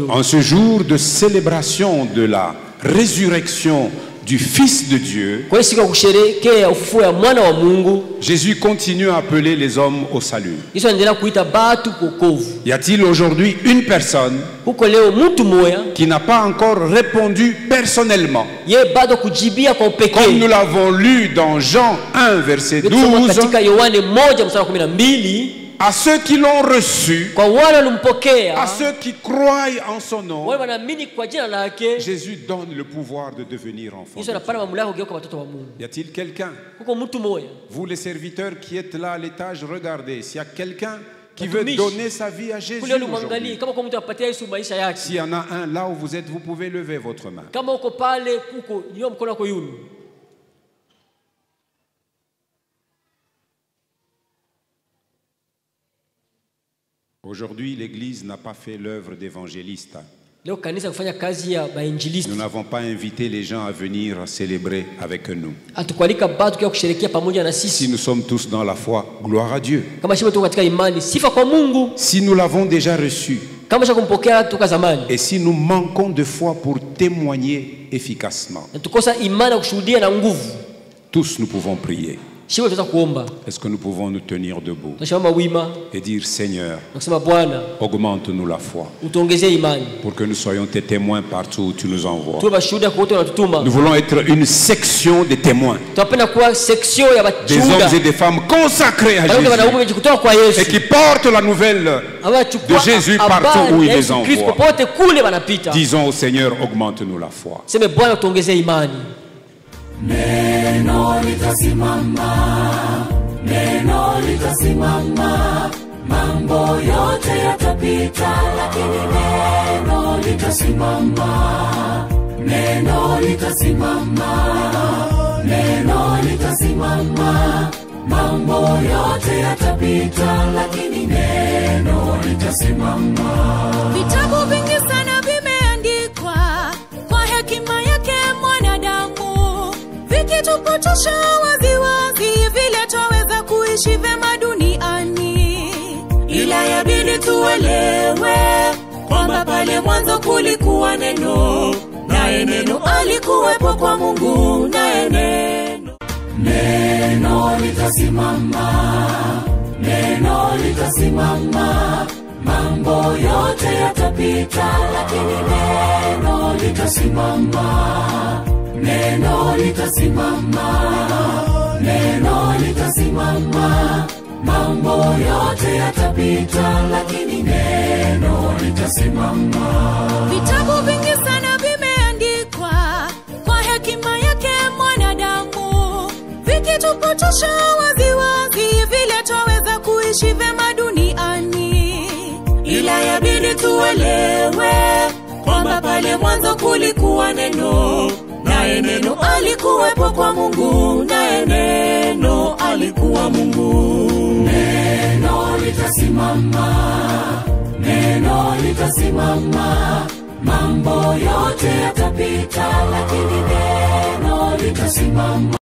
En ce jour de célébration de la résurrection du Fils de Dieu, Jésus continue à appeler les hommes au salut. Y a-t-il aujourd'hui une personne qui n'a pas encore répondu personnellement, comme nous l'avons lu dans Jean 1 verset 12, à ceux qui l'ont reçu, à ceux qui croient en son nom, Jésus donne le pouvoir de devenir enfant de Dieu. Y a-t-il quelqu'un? Vous les serviteurs qui êtes là à l'étage, regardez. S'il y a quelqu'un qui veut donner sa vie à Jésus aujourd'hui, s'il y en a un là où vous êtes, vous pouvez lever votre main. Aujourd'hui, l'Église n'a pas fait l'œuvre d'évangéliste. Nous n'avons pas invité les gens à venir célébrer avec nous. Si nous sommes tous dans la foi, gloire à Dieu. Si nous l'avons déjà reçu, et si nous manquons de foi pour témoigner efficacement, tous nous pouvons prier. Est-ce que nous pouvons nous tenir debout et dire, Seigneur, augmente-nous la foi pour que nous soyons tes témoins partout où tu nous envoies. Nous voulons être une section des témoins, des hommes et des femmes consacrés à Jésus et qui portent la nouvelle de Jésus partout où il les envoie. Disons au Seigneur, augmente-nous la foi. Neno litasimama, mambo yote yatapita, lakini neno litasimama. Neno litasimama, mambo yote yatapita, lakini neno litasimama. Vitabu vingi sana vimeandikwa kwa hekima yake mwanadamu, vikitupotosha waziwazi vile twaweza kuishi vema duniani. Ila yabidi tuelewe kwamba pale mwanzo kulikuwa neno, naye neno alikuwepo kwa Mungu, naye neno litasimama, mambo yote yatapita, lakini neno litasimama. Neno litasimama, mambo yote yatapita, lakini neno litasimama. Vitabu vingi sana vimeandikwa kwa hekima yake mwanadamu, vikitupotosha waziwazi vile twaweza kuishi vema duniani. Ila yabidi tuelewe kwamba pale mwanzo kulikuwa neno, naye neno alikuwepo kwa Mungu, naye neno alikuwa Mungu. Neno litasimama, mambo yote yatapita, lakini neno litasimama.